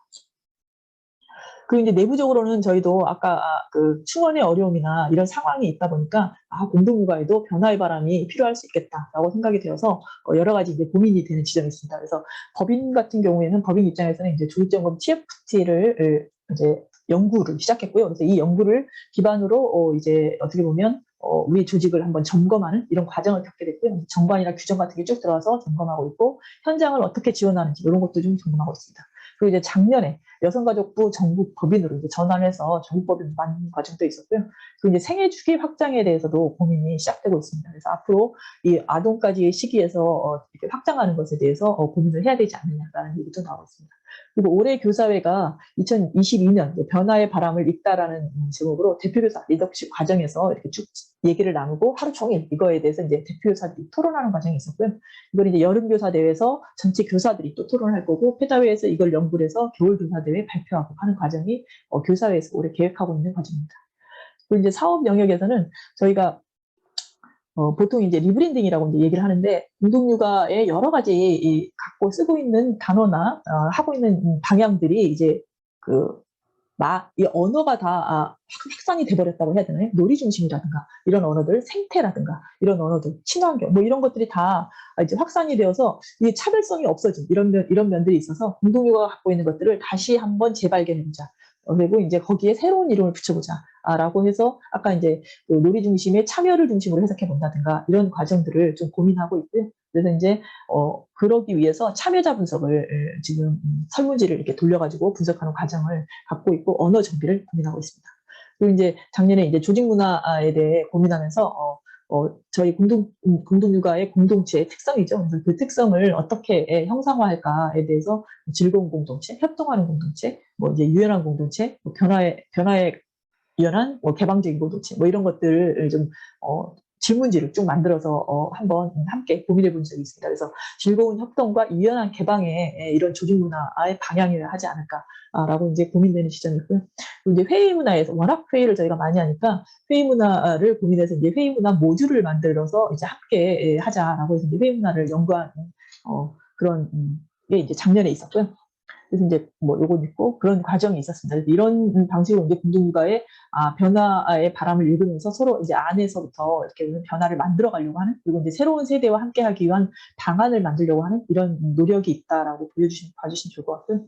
그리고 이제 내부적으로는 저희도 아까 그 충원의 어려움이나 이런 상황이 있다 보니까 공동육아에도 변화의 바람이 필요할 수 있겠다라고 생각이 되어서 여러 가지 이제 고민이 되는 지점이 있습니다. 그래서 법인 같은 경우에는 법인 입장에서는 이제 조직점검 TFT를 이제 연구를 시작했고요. 그래서 이 연구를 기반으로 이제 어떻게 보면 우리 조직을 한번 점검하는 이런 과정을 겪게 됐고요. 정관이나 규정 같은 게 쭉 들어와서 점검하고 있고 현장을 어떻게 지원하는지 이런 것도 좀 점검하고 있습니다. 그리고 이제 작년에 여성가족부 전국 법인으로 이제 전환해서 전국 법인 만드는 과정도 있었고요. 그리고 이제 생애 주기 확장에 대해서도 고민이 시작되고 있습니다. 그래서 앞으로 이 아동까지의 시기에서 이렇게 확장하는 것에 대해서 고민을 해야 되지 않느냐라는 얘기도 나오고 있습니다. 그리고 올해 교사회가 2022년 변화의 바람을 잇다라는 제목으로 대표교사 리더십 과정에서 이렇게 쭉 얘기를 나누고 하루 종일 이거에 대해서 이제 대표교사들이 토론하는 과정이 있었고요. 이걸 이제 여름교사대회에서 전체 교사들이 또 토론할 거고 페다회에서 이걸 연구를 해서 겨울교사대회 발표하고 하는 과정이 교사회에서 올해 계획하고 있는 과정입니다. 그리고 이제 사업 영역에서는 저희가 보통 이제 리브랜딩이라고 이제 얘기를 하는데 공동육아의 여러 가지 갖고 쓰고 있는 단어나 하고 있는 방향들이 이제 이 언어가 다 확산이 돼버렸다고 해야 되나요? 놀이 중심이라든가 이런 언어들, 생태라든가 이런 언어들, 친환경 뭐 이런 것들이 다 이제 확산이 되어서 이게 차별성이 없어진 이런 면들이 있어서 공동육아가 갖고 있는 것들을 다시 한번 재발견해보자. 그리고 이제 거기에 새로운 이름을 붙여보자. 라고 해서 아까 이제 그 놀이 중심의 참여를 중심으로 해석해 본다든가 이런 과정들을 좀 고민하고 있고요. 그래서 이제 그러기 위해서 참여자 분석을 지금 설문지를 이렇게 돌려가지고 분석하는 과정을 갖고 있고 언어 정비를 고민하고 있습니다. 그리고 이제 작년에 이제 조직 문화에 대해 고민하면서 저희 공동육아의 공동체의 특성이죠. 그래서 그 특성을 어떻게 형상화할까에 대해서 즐거운 공동체, 협동하는 공동체, 뭐 이제 유연한 공동체, 뭐 변화에 유연한 개방적인 공동체 뭐 이런 것들을 좀 질문지를 쭉 만들어서 한번 함께 고민해 본 적이 있습니다. 그래서 즐거운 협동과 유연한 개방에 이런 조직 문화의 방향이어야 하지 않을까라고 이제 고민되는 시점이고요. 그리고 이제 회의 문화에서 워낙 회의를 저희가 많이 하니까 회의 문화를 고민해서 이제 회의 문화 모듈을 만들어서 이제 함께 하자라고 해서 이제 회의 문화를 연구하는 그런 게 이제 작년에 있었고요. 그래서 이제 뭐 요건 있고 그런 과정이 있었습니다. 이런 방식으로 이제 공동육아의 변화의 바람을 읽으면서 서로 이제 안에서부터 이렇게 변화를 만들어 가려고 하는 그리고 이제 새로운 세대와 함께하기 위한 방안을 만들려고 하는 이런 노력이 있다라고 봐주시면 좋을 것 같고요.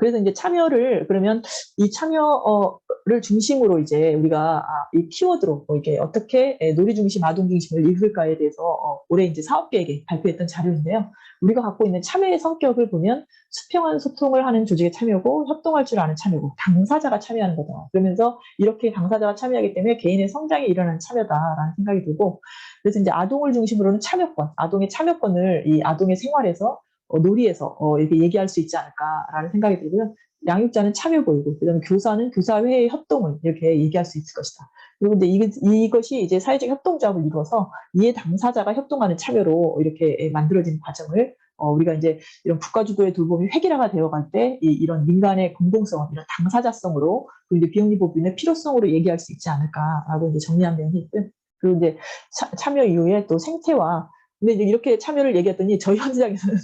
그래서 이제 참여를 그러면 이 참여를 중심으로 이제 우리가 이 키워드로 이게 어떻게 놀이 중심, 아동 중심을 이끌까에 대해서 올해 이제 사업 계획에 발표했던 자료인데요. 우리가 갖고 있는 참여의 성격을 보면 수평한 소통을 하는 조직의 참여고 협동할 줄 아는 참여고 당사자가 참여하는 거다. 그러면서 이렇게 당사자가 참여하기 때문에 개인의 성장이 일어나는 참여다라는 생각이 들고 그래서 이제 아동을 중심으로는 참여권, 아동의 참여권을 이 아동의 생활에서 놀이에서 이렇게 얘기할 수 있지 않을까라는 생각이 들고요. 양육자는 참여 보이고, 그다음에 교사는 교사회의 협동을 이렇게 얘기할 수 있을 것이다. 그리고 이제 이것이 이제 사회적 협동조합을 이루어서 이해 당사자가 협동하는 참여로 이렇게 만들어진 과정을 우리가 이제 이런 국가주도의 돌봄이 획일화가 되어갈 때 이런 민간의 공동성, 이런 당사자성으로 그리고 이제 비영리법인의 필요성으로 얘기할 수 있지 않을까라고 이제 정리한 면이 있고요. 그리고 이제 참여 이후에 또 생태와 근데 이제 이렇게 참여를 얘기했더니 저희 현장에서는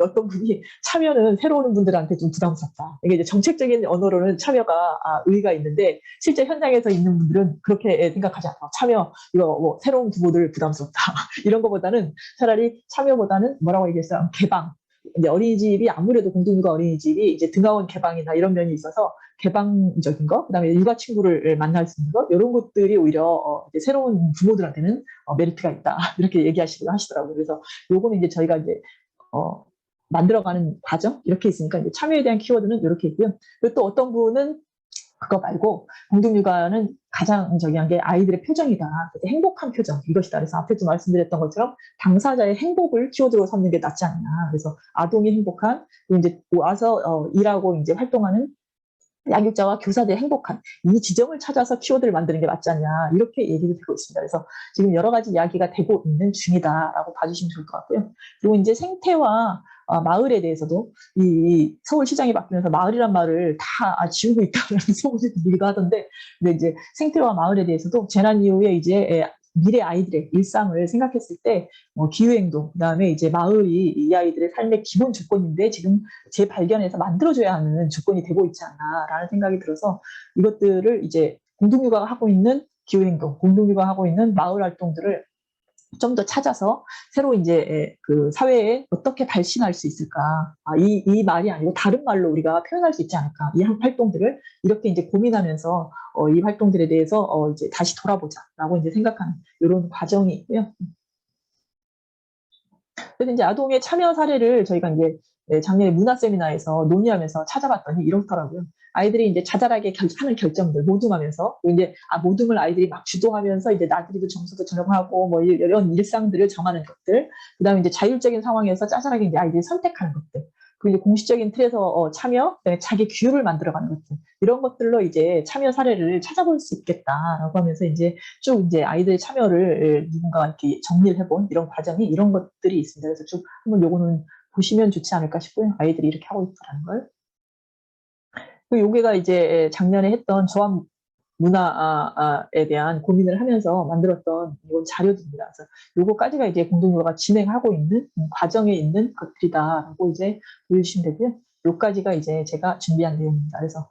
어떤 분이 참여는 새로 오는 분들한테 좀 부담스럽다. 이게 이제 정책적인 언어로는 참여가 의의가 있는데 실제 현장에서 있는 분들은 그렇게 생각하지 않아. 참여 이거 뭐 새로운 부모들 부담스럽다. 이런 것보다는 차라리 참여보다는 뭐라고 얘기했어요? 개방. 이제 어린이집이 아무래도 공동육아 어린이집이 이제 등하원 개방이나 이런 면이 있어서 개방적인 거, 그다음에 육아 친구를 만날 수 있는 거 이런 것들이 오히려 이제 새로운 부모들한테는 메리트가 있다 이렇게 하시더라고요. 그래서 요거는 이제 저희가 이제 만들어가는 과정 이렇게 있으니까 이제 참여에 대한 키워드는 이렇게 있고요. 그리고 또 어떤 분은 그거 말고 공동육아는 가장 저기한 게 아이들의 표정이다. 행복한 표정 이것이다. 그래서 앞에도 말씀드렸던 것처럼 당사자의 행복을 키워드로 삼는 게 낫지 않나. 그래서 아동이 행복한 그리고 이제 와서 일하고 이제 활동하는 양육자와 교사들이 행복한 이 지점을 찾아서 키워드를 만드는 게 맞지 않냐 이렇게 얘기를 되고 있습니다. 그래서 지금 여러 가지 이야기가 되고 있는 중이다라고 봐주시면 좋을 것 같고요. 그리고 이제 생태와 마을에 대해서도 이 서울시장이 바뀌면서 마을이란 말을 다 지우고 있다는 소문이 들리기도 하던데, 근데 이제 생태와 마을에 대해서도 재난 이후에 이제 미래 아이들의 일상을 생각했을 때 기후행동, 그다음에 이제 마을이 이 아이들의 삶의 기본 조건인데 지금 재발견해서 만들어줘야 하는 조건이 되고 있지 않나라는 생각이 들어서 이것들을 이제 공동육아가 하고 있는 기후행동, 공동육아가 하고 있는 마을 활동들을 좀 더 찾아서 새로 이제 그 사회에 어떻게 발신할 수 있을까? 이 말이 아니고 다른 말로 우리가 표현할 수 있지 않을까? 이 활동들을 이렇게 이제 고민하면서 이 활동들에 대해서 이제 다시 돌아보자라고 이제 생각하는 이런 과정이 있고요. 그래서 이제 아동의 참여 사례를 저희가 이제 작년에 문화 세미나에서 논의하면서 찾아봤더니 이렇더라고요. 아이들이 이제 자잘하게 하는 결정들 모둠하면서 이제 모둠을 아이들이 막 주도하면서 이제 나들이도 점수도 저녁하고 뭐 이런 일상들을 정하는 것들, 그다음에 이제 자율적인 상황에서 짜잘하게 이제 아이들이 선택하는 것들, 그리고 이제 공식적인 틀에서 참여, 자기 규율을 만들어가는 것들 이런 것들로 이제 참여 사례를 찾아볼 수 있겠다라고 하면서 이제 쭉 이제 아이들 참여를 누군가 이렇게 정리를 해본 이런 과정이 이런 것들이 있습니다. 그래서 쭉 한번 요거는 보시면 좋지 않을까 싶고요. 아이들이 이렇게 하고 있다는 걸. 그 요게가 이제 작년에 했던 조합 문화에 대한 고민을 하면서 만들었던 이런 자료들입니다. 그래서 요거까지가 이제 공동육아가 진행하고 있는 과정에 있는 것들이다라고 이제 보여주시면 되고요. 요까지가 이제 제가 준비한 내용입니다. 그래서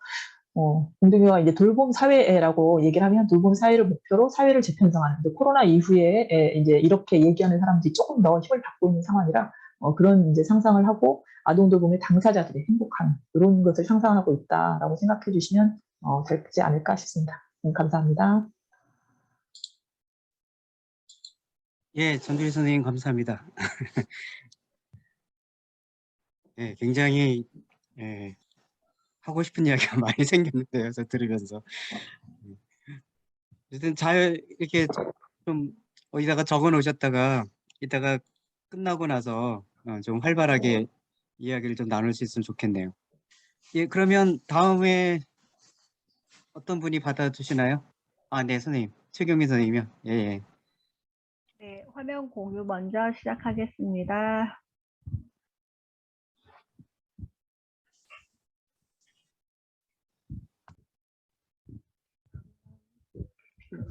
공동육아가 이제 돌봄 사회라고 얘기를 하면 돌봄 사회를 목표로 사회를 재편성하는, 코로나 이후에 이제 이렇게 얘기하는 사람들이 조금 더 힘을 받고 있는 상황이라 그런 이제 상상을 하고 아동 돌봄의 당사자들의 행복한 이런 것을 상상하고 있다라고 생각해 주시면 되지 않을까 싶습니다. 감사합니다.
예, 전주리 선생님 감사합니다. 예, 굉장히 하고 싶은 이야기가 많이 생겼는데요, 저 들으면서. 어쨌든 잘 이렇게 좀 어디다가 적어 놓으셨다가 이따가 끝나고 나서 좀 활발하게 이야기를 좀 나눌 수 있으면 좋겠네요. 예, 그러면 다음에 어떤 분이 받아주시나요? 네, 선생님. 최경민 선생님이요. 예, 예.
네, 화면 공유 먼저 시작하겠습니다.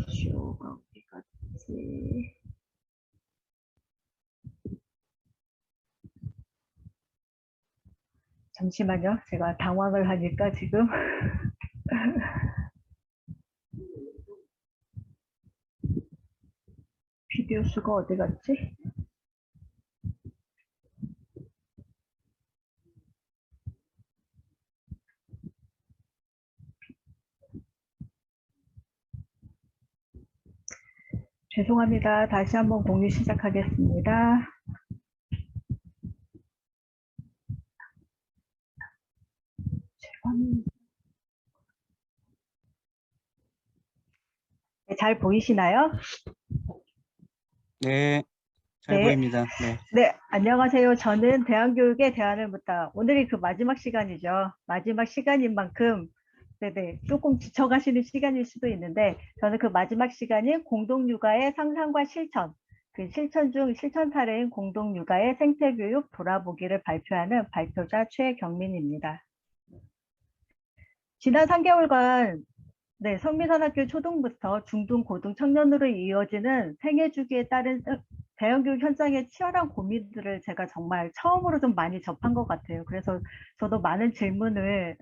쇼가 어디 갔지? 잠시만요. 제가 당황을 하니까 지금 비디오 수가 어디 갔지? 죄송합니다. 다시 한번 공유 시작하겠습니다. 네, 잘 보이시나요?
네, 잘
네.
보입니다. 네.
네, 안녕하세요. 저는 대안교육의 대안을 묻다. 오늘이 그 마지막 시간이죠. 마지막 시간인 만큼 네네, 조금 지쳐가시는 시간일 수도 있는데 저는 그 마지막 시간인 공동육아의 상상과 실천, 그 실천 중 실천 사례인 공동육아의 생태교육 돌아보기를 발표하는 발표자 최경민입니다. 지난 3개월간 성미산학교 초등부터 중등, 고등, 청년으로 이어지는 생애 주기에 따른 대형교육 현장의 치열한 고민들을 제가 정말 처음으로 좀 많이 접한 것 같아요. 그래서 저도 많은 질문을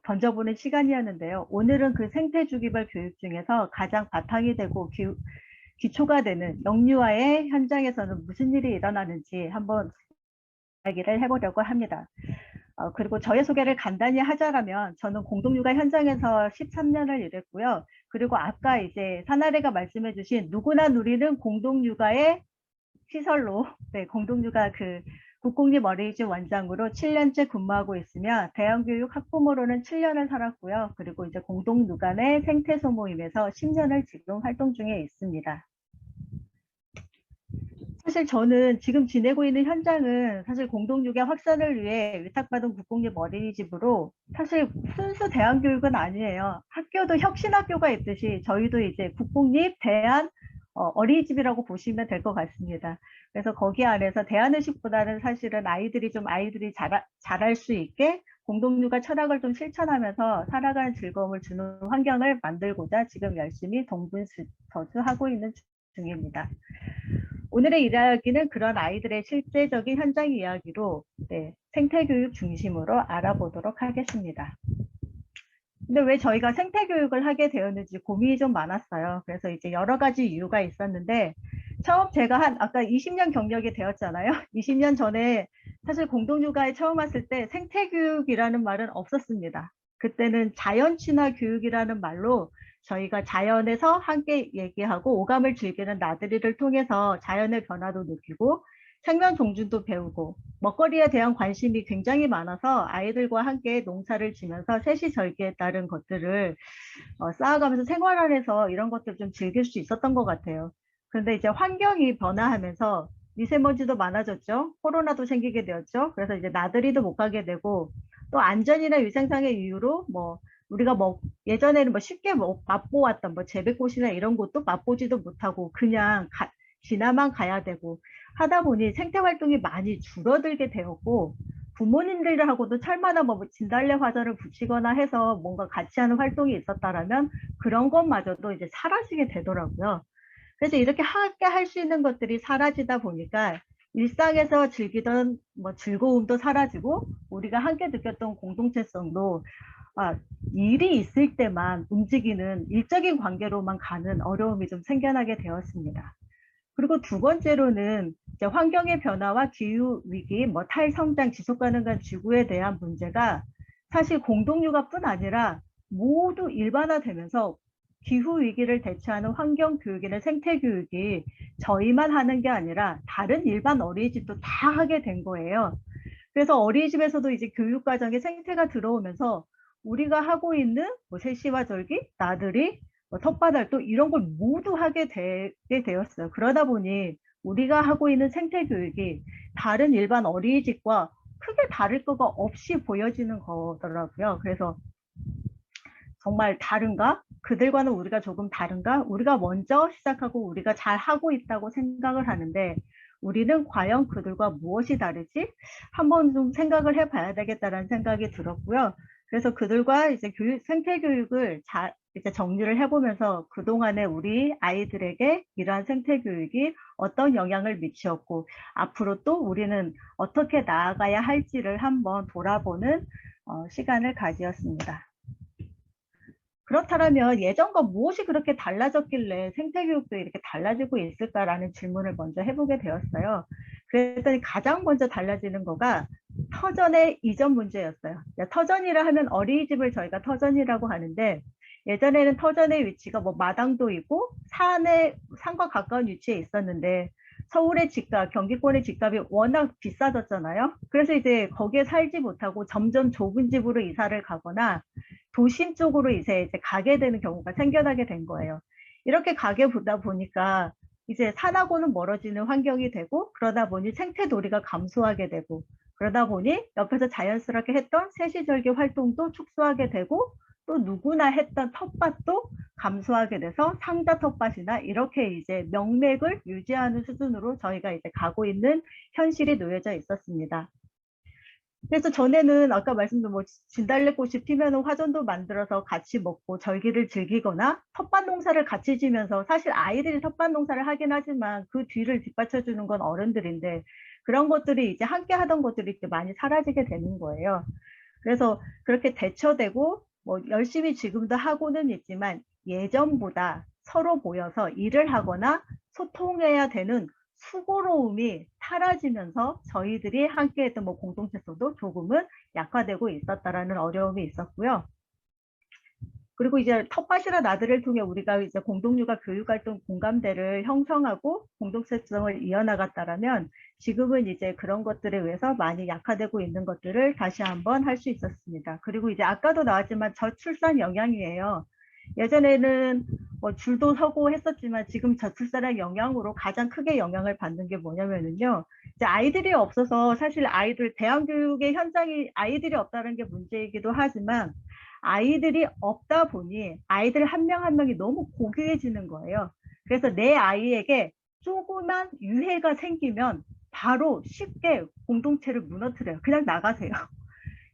던져보는 시간이었는데요. 오늘은 그 생태주기별 교육 중에서 가장 바탕이 되고 기초가 되는 영유아의 현장에서는 무슨 일이 일어나는지 한번 이야기를 해보려고 합니다. 그리고 저의 소개를 간단히 하자면 저는 공동육아 현장에서 13년을 일했고요. 그리고 아까 이제 사나리가 말씀해 주신 누구나 누리는 공동육아의 시설로 네, 공동육아 그 국공립 어린이집 원장으로 7년째 근무하고 있으며 대형교육 학부모로는 7년을 살았고요. 그리고 이제 공동육아의 생태소모임에서 10년을 지금 활동 중에 있습니다. 사실 저는 지금 지내고 있는 현장은 사실 공동육아 확산을 위해 위탁받은 국공립 어린이집으로 사실 순수 대안교육은 아니에요. 학교도 혁신학교가 있듯이 저희도 이제 국공립 대안 어린이집이라고 보시면 될 것 같습니다. 그래서 거기 안에서 대안의식보다는 사실은 아이들이 잘할 수 있게 공동육아 철학을 좀 실천하면서 살아가는 즐거움을 주는 환경을 만들고자 지금 열심히 동분서주하고 있는 중입니다. 오늘의 이야기는 그런 아이들의 실제적인 현장 이야기로 생태교육 중심으로 알아보도록 하겠습니다. 근데 왜 저희가 생태교육을 하게 되었는지 고민이 좀 많았어요. 그래서 이제 여러 가지 이유가 있었는데 처음 제가 아까 20년 경력이 되었잖아요. 20년 전에 사실 공동육아에 처음 왔을 때 생태교육이라는 말은 없었습니다. 그때는 자연친화 교육이라는 말로 저희가 자연에서 함께 얘기하고 오감을 즐기는 나들이를 통해서 자연의 변화도 느끼고 생명 종준도 배우고 먹거리에 대한 관심이 굉장히 많아서 아이들과 함께 농사를 지면서 세시절기에 따른 것들을 쌓아가면서 생활 안에서 이런 것들을 좀 즐길 수 있었던 것 같아요. 그런데 이제 환경이 변화하면서 미세먼지도 많아졌죠. 코로나도 생기게 되었죠. 그래서 이제 나들이도 못 가게 되고 또 안전이나 위생상의 이유로 우리가 예전에는 쉽게 맛보았던 재배꽃이나 이런 곳도 맛보지도 못하고 그냥 지나만 가야 되고 하다 보니 생태활동이 많이 줄어들게 되었고 부모님들하고도 철마다 진달래 화전을 붙이거나 해서 뭔가 같이 하는 활동이 있었다라면 그런 것마저도 이제 사라지게 되더라고요. 그래서 이렇게 함께 할 수 있는 것들이 사라지다 보니까 일상에서 즐기던 즐거움도 사라지고 우리가 함께 느꼈던 공동체성도 일이 있을 때만 움직이는 일적인 관계로만 가는 어려움이 좀 생겨나게 되었습니다. 그리고 두 번째로는 이제 환경의 변화와 기후위기, 탈성장, 지속가능한 지구에 대한 문제가 사실 공동육아뿐 아니라 모두 일반화되면서 기후위기를 대처하는 환경교육이나 생태교육이 저희만 하는 게 아니라 다른 일반 어린이집도 다 하게 된 거예요. 그래서 어린이집에서도 이제 교육과정에 생태가 들어오면서 우리가 하고 있는 세시화절기, 나들이, 텃밭활동 이런 걸 모두 하게 되게 되었어요. 그러다 보니 우리가 하고 있는 생태교육이 다른 일반 어린이집과 크게 다를 거가 없이 보여지는 거더라고요. 그래서 정말 다른가? 그들과는 우리가 조금 다른가? 우리가 먼저 시작하고 우리가 잘 하고 있다고 생각을 하는데 우리는 과연 그들과 무엇이 다르지? 한번 좀 생각을 해봐야 되겠다라는 생각이 들었고요. 그래서 그들과 이제 생태교육을 이제 정리를 해보면서 그동안에 우리 아이들에게 이러한 생태교육이 어떤 영향을 미치었고 앞으로 또 우리는 어떻게 나아가야 할지를 한번 돌아보는 시간을 가지었습니다. 그렇다면 예전과 무엇이 그렇게 달라졌길래 생태교육도 이렇게 달라지고 있을까라는 질문을 먼저 해보게 되었어요. 그랬더니 가장 먼저 달라지는 거가 터전의 이전 문제였어요. 터전이라 하면 어린이집을 저희가 터전이라고 하는데 예전에는 터전의 위치가 마당도 있고 산과 가까운 위치에 있었는데 서울의 집값, 경기권의 집값이 워낙 비싸졌잖아요. 그래서 이제 거기에 살지 못하고 점점 좁은 집으로 이사를 가거나 도심 쪽으로 이제 가게 되는 경우가 생겨나게 된 거예요. 이렇게 가게 보다 보니까 이제 산하고는 멀어지는 환경이 되고 그러다 보니 생태도리가 감소하게 되고 그러다 보니 옆에서 자연스럽게 했던 세시절기 활동도 축소하게 되고 또 누구나 했던 텃밭도 감소하게 돼서 상자 텃밭이나 이렇게 이제 명맥을 유지하는 수준으로 저희가 이제 가고 있는 현실이 놓여져 있었습니다. 그래서 전에는 아까 말씀드린 뭐 진달래꽃이 피면 화전도 만들어서 같이 먹고 절기를 즐기거나 텃밭 농사를 같이 지면서 사실 아이들이 텃밭 농사를 하긴 하지만 그 뒤를 뒷받쳐주는 건 어른들인데 그런 것들이 이제 함께 하던 것들이 이제 많이 사라지게 되는 거예요. 그래서 그렇게 대처되고 뭐 열심히 지금도 하고는 있지만 예전보다 서로 모여서 일을 하거나 소통해야 되는 수고로움이 사라지면서 저희들이 함께했던 뭐 공동체성도 조금은 약화되고 있었다라는 어려움이 있었고요. 그리고 이제 텃밭이라 나들을 통해 우리가 이제 공동육아 교육활동 공감대를 형성하고 공동체성을 이어나갔다라면 지금은 이제 그런 것들에 의해서 많이 약화되고 있는 것들을 다시 한번 할 수 있었습니다. 그리고 이제 아까도 나왔지만 저출산 영향이에요. 예전에는 뭐 줄도 서고 했었지만 지금 저출산의 영향으로 가장 크게 영향을 받는 게 뭐냐면요. 이제 아이들이 없어서 사실 아이들 대안교육의 현장이 아이들이 없다는 게 문제이기도 하지만 아이들이 없다 보니 아이들 한 명 한 명이 너무 고귀해지는 거예요. 그래서 내 아이에게 조그만 유해가 생기면 바로 쉽게 공동체를 무너뜨려요. 그냥 나가세요.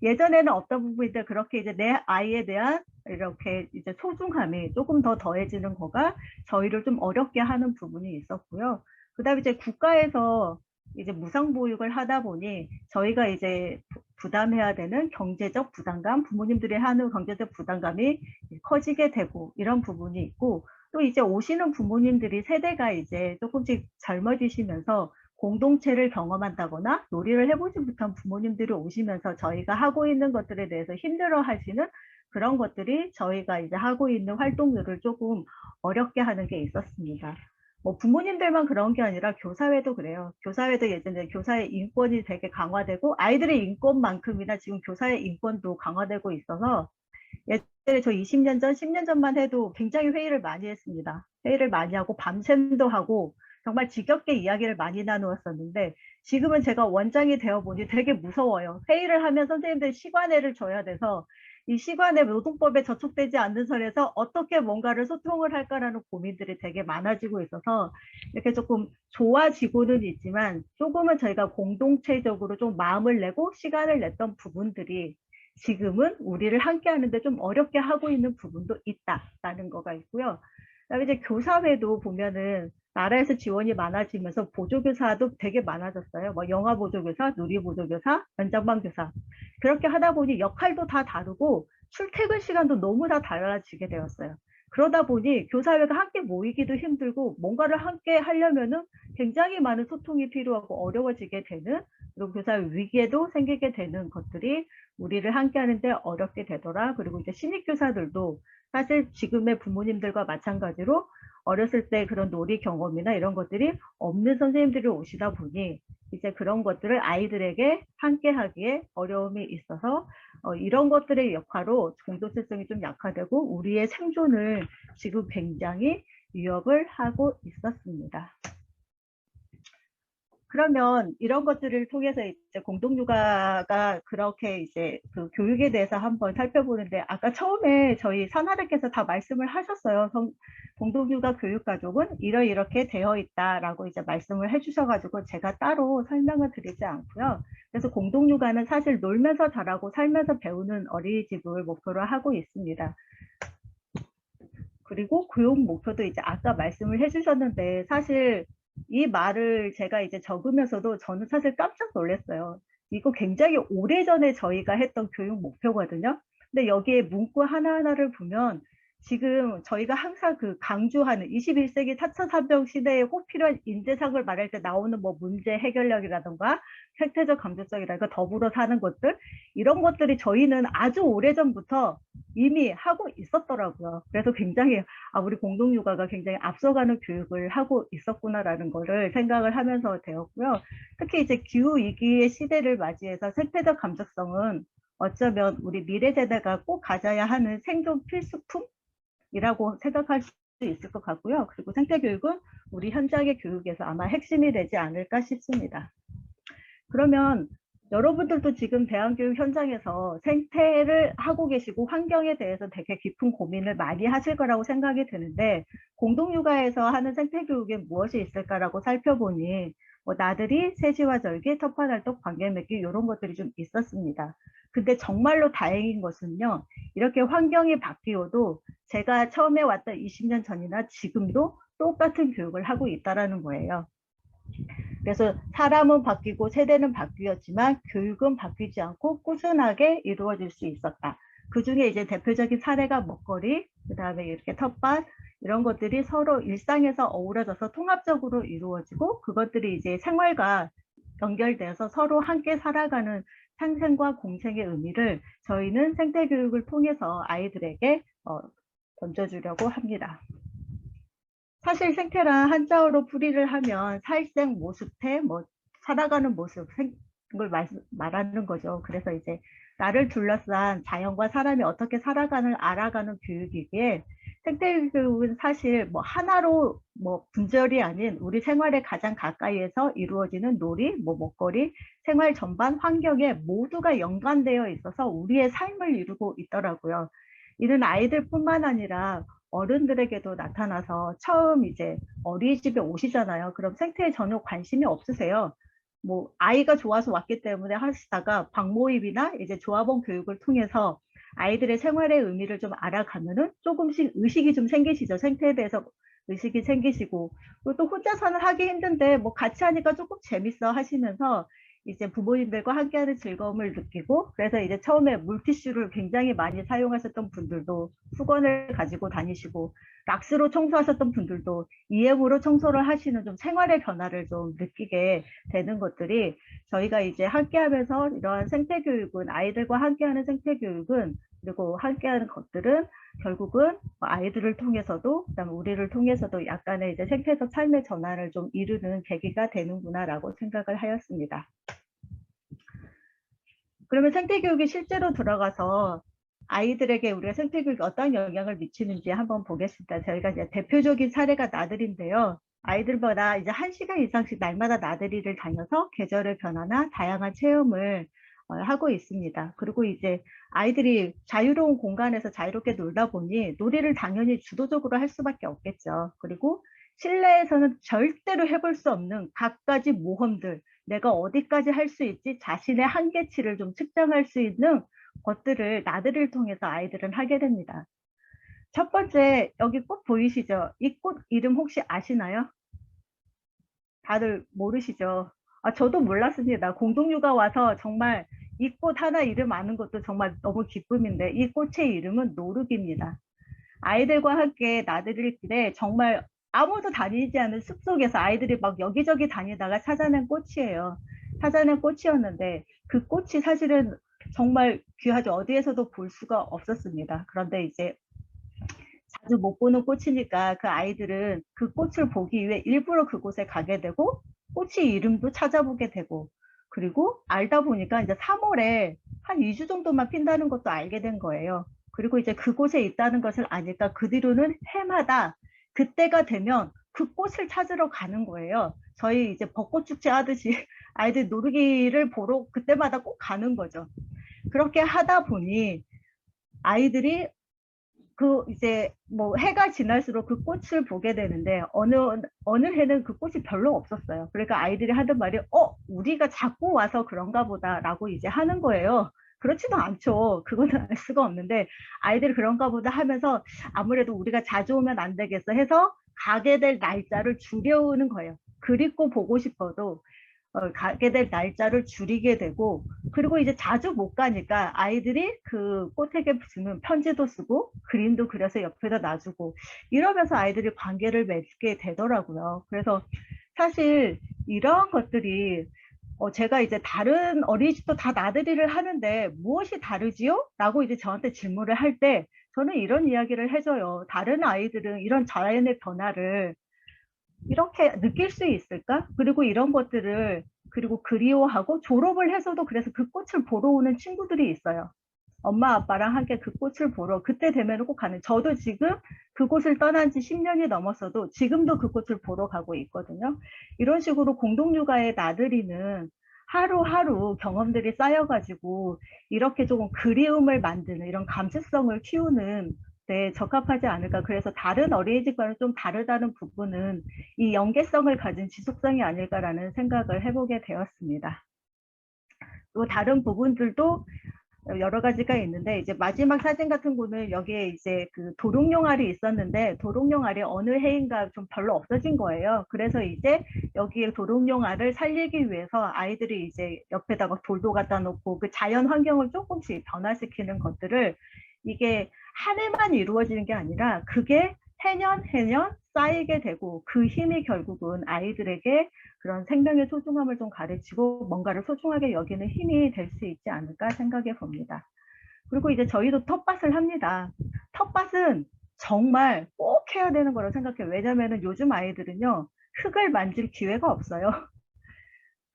예전에는 없던 부분인데 그렇게 이제 내 아이에 대한 이렇게 이제 소중함이 조금 더 더해지는 거가 저희를 좀 어렵게 하는 부분이 있었고요. 그다음에 이제 국가에서 이제 무상보육을 하다 보니 저희가 이제 부담해야 되는 경제적 부담감, 부모님들이 하는 경제적 부담감이 커지게 되고 이런 부분이 있고 또 이제 오시는 부모님들이 세대가 이제 조금씩 젊어지시면서 공동체를 경험한다거나 놀이를 해보지 못한 부모님들이 오시면서 저희가 하고 있는 것들에 대해서 힘들어 하시는 그런 것들이 저희가 이제 하고 있는 활동들을 조금 어렵게 하는 게 있었습니다. 뭐 부모님들만 그런 게 아니라 교사회도 그래요. 교사회도 예전에 교사의 인권이 되게 강화되고 아이들의 인권만큼이나 지금 교사의 인권도 강화되고 있어서 예전에 저 20년 전, 10년 전만 해도 굉장히 회의를 많이 했습니다. 회의를 많이 하고 밤샘도 하고 정말 지겹게 이야기를 많이 나누었었는데 지금은 제가 원장이 되어 보니 되게 무서워요. 회의를 하면 선생님들 시간회를 줘야 돼서 이 시간에 노동법에 저촉되지 않는 선에서 어떻게 뭔가를 소통을 할까라는 고민들이 되게 많아지고 있어서 이렇게 조금 좋아지고는 있지만 조금은 저희가 공동체적으로 좀 마음을 내고 시간을 냈던 부분들이 지금은 우리를 함께 하는데 좀 어렵게 하고 있는 부분도 있다라는 거가 있고요. 그다음에 이제 교사회도 보면은 나라에서 지원이 많아지면서 보조교사도 되게 많아졌어요. 뭐 영어 보조교사, 누리 보조교사, 연장반 교사. 그렇게 하다 보니 역할도 다 다르고 출퇴근 시간도 너무 다 달라지게 되었어요. 그러다 보니 교사회가 함께 모이기도 힘들고 뭔가를 함께 하려면은 굉장히 많은 소통이 필요하고 어려워지게 되는 그리고 교사회 위기에도 생기게 되는 것들이 우리를 함께 하는데 어렵게 되더라. 그리고 이제 신입교사들도 사실 지금의 부모님들과 마찬가지로 어렸을 때 그런 놀이 경험이나 이런 것들이 없는 선생님들이 오시다 보니 이제 그런 것들을 아이들에게 함께 하기에 어려움이 있어서 이런 것들의 역할로 공동체성이 좀 약화되고 우리의 생존을 지금 굉장히 위협을 하고 있었습니다. 그러면 이런 것들을 통해서 이제 공동육아가 그렇게 이제 그 교육에 대해서 한번 살펴보는데 아까 처음에 저희 선하르께서 다 말씀을 하셨어요. 공동육아 교육가족은 이렇게 되어 있다라고 이제 말씀을 해주셔가지고 제가 따로 설명을 드리지 않고요. 그래서 공동육아는 사실 놀면서 자라고 살면서 배우는 어린이집을 목표로 하고 있습니다. 그리고 교육 목표도 이제 아까 말씀을 해주셨는데 사실 이 말을 제가 이제 적으면서도 저는 사실 깜짝 놀랐어요. 이거 굉장히 오래전에 저희가 했던 교육 목표거든요. 근데 여기에 문구 하나하나를 보면 지금 저희가 항상 그 강조하는 21세기 4차 산업 시대에 꼭 필요한 인재상을 말할 때 나오는 뭐 문제 해결력이라든가 생태적 감수성이라든가 더불어 사는 것들 이런 것들이 저희는 아주 오래전부터 이미 하고 있었더라고요. 그래서 굉장히 우리 공동육아가 굉장히 앞서가는 교육을 하고 있었구나라는 거를 생각을 하면서 되었고요. 특히 이제 기후위기의 시대를 맞이해서 생태적 감수성은 어쩌면 우리 미래 세대가 꼭 가져야 하는 생존 필수품이라고 생각할 수 있을 것 같고요. 그리고 생태교육은 우리 현장의 교육에서 아마 핵심이 되지 않을까 싶습니다. 그러면 여러분들도 지금 대안교육 현장에서 생태를 하고 계시고 환경에 대해서 되게 깊은 고민을 많이 하실 거라고 생각이 드는데 공동육아에서 하는 생태교육에 무엇이 있을까라고 살펴보니 뭐 나들이, 세시와 절기, 텃밭활동, 관계 맺기 이런 것들이 좀 있었습니다. 근데 정말로 다행인 것은요. 이렇게 환경이 바뀌어도 제가 처음에 왔던 20년 전이나 지금도 똑같은 교육을 하고 있다는 거예요. 그래서 사람은 바뀌고 세대는 바뀌었지만 교육은 바뀌지 않고 꾸준하게 이루어질 수 있었다. 그 중에 이제 대표적인 사례가 먹거리, 그 다음에 이렇게 텃밭, 이런 것들이 서로 일상에서 어우러져서 통합적으로 이루어지고 그것들이 이제 생활과 연결돼서 서로 함께 살아가는 상생과 공생의 의미를 저희는 생태교육을 통해서 아이들에게 던져주려고 합니다. 사실 생태란 한자어로 풀이를 하면 살생, 모습태, 뭐 살아가는 모습, 걸 말하는 거죠. 그래서 이제 나를 둘러싼 자연과 사람이 어떻게 살아가는 알아가는 교육이기에 생태교육은 사실 뭐 하나로 뭐 분절이 아닌 우리 생활에 가장 가까이에서 이루어지는 놀이, 뭐 먹거리, 생활 전반 환경에 모두가 연관되어 있어서 우리의 삶을 이루고 있더라고요. 이는 아이들뿐만 아니라 어른들에게도 나타나서 처음 이제 어린이집에 오시잖아요. 그럼 생태에 전혀 관심이 없으세요. 뭐 아이가 좋아서 왔기 때문에 하시다가 방모임이나 이제 조합원 교육을 통해서 아이들의 생활의 의미를 좀 알아가면은 조금씩 의식이 좀 생기시죠. 생태에 대해서 의식이 생기시고 그리고 또 혼자서는 하기 힘든데 뭐 같이 하니까 조금 재밌어 하시면서 이제 부모님들과 함께하는 즐거움을 느끼고 그래서 이제 처음에 물티슈를 굉장히 많이 사용하셨던 분들도 수건을 가지고 다니시고 락스로 청소하셨던 분들도 EM으로 청소를 하시는 좀 생활의 변화를 좀 느끼게 되는 것들이 저희가 이제 함께하면서 이러한 생태교육은 아이들과 함께하는 생태교육은 그리고 함께하는 것들은 결국은 아이들을 통해서도 그다음에 우리를 통해서도 약간의 이제 생태적 삶의 전환을 좀 이루는 계기가 되는구나라고 생각을 하였습니다. 그러면 생태교육이 실제로 들어가서 아이들에게 우리가 생태교육이 어떤 영향을 미치는지 한번 보겠습니다. 저희가 이제 대표적인 사례가 나들이인데요. 아이들마다 이제 1시간 이상씩 날마다 나들이를 다녀서 계절의 변화나 다양한 체험을 하고 있습니다. 그리고 이제 아이들이 자유로운 공간에서 자유롭게 놀다 보니 놀이를 당연히 주도적으로 할 수밖에 없겠죠. 그리고 실내에서는 절대로 해볼 수 없는 갖가지 모험들, 내가 어디까지 할 수 있지 자신의 한계치를 좀 측정할 수 있는 것들을 나들이를 통해서 아이들은 하게 됩니다. 첫 번째, 여기 꽃 보이시죠? 이 꽃 이름 혹시 아시나요? 다들 모르시죠? 저도 몰랐습니다. 공동육아 와서 정말 이 꽃 하나 이름 아는 것도 정말 너무 기쁨인데 이 꽃의 이름은 노룩입니다. 아이들과 함께 나들이 길에 정말 아무도 다니지 않은 숲속에서 아이들이 막 여기저기 다니다가 찾아낸 꽃이에요. 찾아낸 꽃이었는데 그 꽃이 사실은 정말 귀하죠. 어디에서도 볼 수가 없었습니다. 그런데 이제 자주 못 보는 꽃이니까 그 아이들은 그 꽃을 보기 위해 일부러 그곳에 가게 되고 꽃의 이름도 찾아보게 되고 그리고 알다 보니까 이제 3월에 한 2주 정도만 핀다는 것도 알게 된 거예요. 그리고 이제 그곳에 있다는 것을 아니까 그 뒤로는 해마다 그때가 되면 그 꽃을 찾으러 가는 거예요. 저희 이제 벚꽃 축제 하듯이 아이들 노르기를 보러 그때마다 꼭 가는 거죠. 그렇게 하다 보니 아이들이 그 이제 뭐 해가 지날수록 그 꽃을 보게 되는데 어느 해는 그 꽃이 별로 없었어요. 그러니까 아이들이 하던 말이 우리가 자꾸 와서 그런가 보다라고 이제 하는 거예요. 그렇지도 않죠. 그거는 알 수가 없는데 아이들이 그런가 보다 하면서 아무래도 우리가 자주 오면 안 되겠어 해서 가게 될 날짜를 줄여오는 거예요. 그립고 보고 싶어도 가게 될 날짜를 줄이게 되고 그리고 이제 자주 못 가니까 아이들이 그 꽃에게 주는 편지도 쓰고 그림도 그려서 옆에다 놔주고 이러면서 아이들이 관계를 맺게 되더라고요. 그래서 사실 이러한 것들이 제가 이제 다른 어린이집도 다 나들이를 하는데 무엇이 다르지요? 라고 이제 저한테 질문을 할 때 저는 이런 이야기를 해줘요. 다른 아이들은 이런 자연의 변화를 이렇게 느낄 수 있을까? 그리고 이런 것들을 그리고 그리워하고 졸업을 해서도 그래서 그 꽃을 보러 오는 친구들이 있어요. 엄마 아빠랑 함께 그 꽃을 보러 그때 되면 꼭 가는 저도 지금 그곳을 떠난 지 10년이 넘었어도 지금도 그 꽃을 보러 가고 있거든요. 이런 식으로 공동육아의 나들이는 하루하루 경험들이 쌓여가지고 이렇게 조금 그리움을 만드는 이런 감수성을 키우는 네, 적합하지 않을까. 그래서 다른 어린이집과는 좀 다르다는 부분은 이 연계성을 가진 지속성이 아닐까라는 생각을 해보게 되었습니다. 또 다른 부분들도 여러 가지가 있는데, 이제 마지막 사진 같은 거는 여기에 이제 그 도롱뇽알이 있었는데 도롱뇽알이 어느 해인가 좀 별로 없어진 거예요. 그래서 이제 여기에 도롱뇽알을 살리기 위해서 아이들이 이제 옆에다가 돌도 갖다 놓고 그 자연 환경을 조금씩 변화시키는 것들을, 이게 한 해만 이루어지는 게 아니라 그게 해년 쌓이게 되고, 그 힘이 결국은 아이들에게 그런 생명의 소중함을 좀 가르치고 뭔가를 소중하게 여기는 힘이 될 수 있지 않을까 생각해 봅니다. 그리고 이제 저희도 텃밭을 합니다. 텃밭은 정말 꼭 해야 되는 거라고 생각해요. 왜냐면은 요즘 아이들은요, 흙을 만질 기회가 없어요.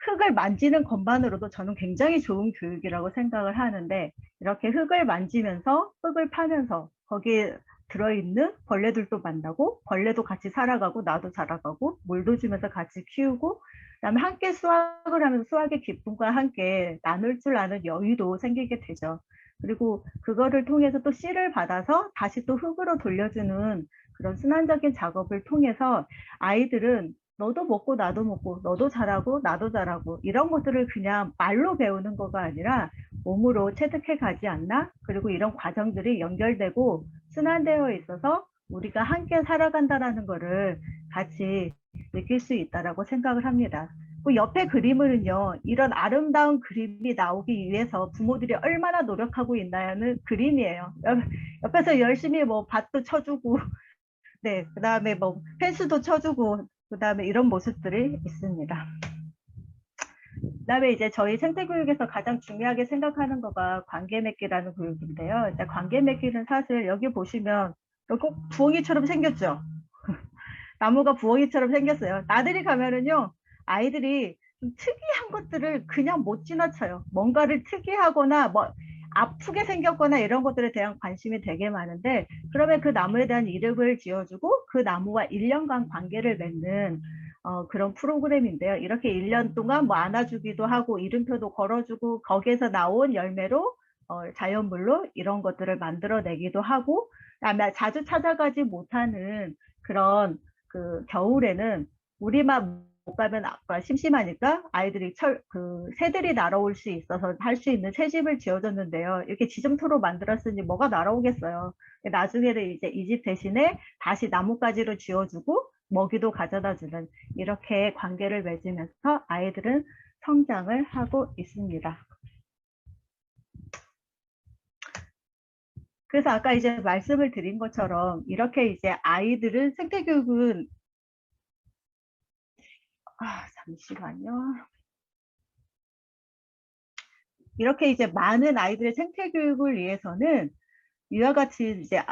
흙을 만지는 것만으로도 저는 굉장히 좋은 교육이라고 생각을 하는데, 이렇게 흙을 만지면서 흙을 파면서 거기에 들어있는 벌레들도 만나고, 벌레도 같이 살아가고 나도 자라가고 물도 주면서 같이 키우고, 그다음에 함께 수확을 하면서 수확의 기쁨과 함께 나눌 줄 아는 여유도 생기게 되죠. 그리고 그거를 통해서 또 씨를 받아서 다시 또 흙으로 돌려주는 그런 순환적인 작업을 통해서 아이들은 너도 먹고 나도 먹고 너도 잘하고 나도 잘하고 이런 것들을 그냥 말로 배우는 거가 아니라 몸으로 체득해 가지 않나? 그리고 이런 과정들이 연결되고 순환되어 있어서 우리가 함께 살아간다라는 거를 같이 느낄 수 있다라고 생각을 합니다. 그 옆에 그림은요, 이런 아름다운 그림이 나오기 위해서 부모들이 얼마나 노력하고 있나요는 그림이에요. 옆에서 열심히 뭐 밭도 쳐주고, 네, 그 다음에 뭐 펜스도 쳐주고, 그 다음에 이런 모습들이 있습니다. 그 다음에 이제 저희 생태교육에서 가장 중요하게 생각하는 거가 관계 맺기라는 교육인데요. 관계 맺기는 사실 여기 보시면 꼭 부엉이처럼 생겼죠. 나무가 부엉이처럼 생겼어요. 나들이 가면은요, 아이들이 좀 특이한 것들을 그냥 못 지나쳐요. 뭔가를 특이하거나 뭐 아프게 생겼거나 이런 것들에 대한 관심이 되게 많은데, 그러면 그 나무에 대한 이름을 지어주고 그 나무와 1년간 관계를 맺는 그런 프로그램인데요. 이렇게 1년 동안 뭐 안아주기도 하고 이름표도 걸어주고 거기에서 나온 열매로 자연물로 이런 것들을 만들어내기도 하고, 그다음에 자주 찾아가지 못하는 그런 그 겨울에는 우리만 못 가면 아까 심심하니까 아이들이 새들이 날아올 수 있어서 할 수 있는 새집을 지어줬는데요. 이렇게 지점토로 만들었으니 뭐가 날아오겠어요. 나중에는 이제 이 집 대신에 다시 나뭇가지로 지어주고 먹이도 가져다 주는, 이렇게 관계를 맺으면서 아이들은 성장을 하고 있습니다. 그래서 아까 이제 말씀을 드린 것처럼 이렇게 이제 아이들은 생태교육은 잠시만요. 이렇게 이제 많은 아이들의 생태교육을 위해서는 이와 같이 이제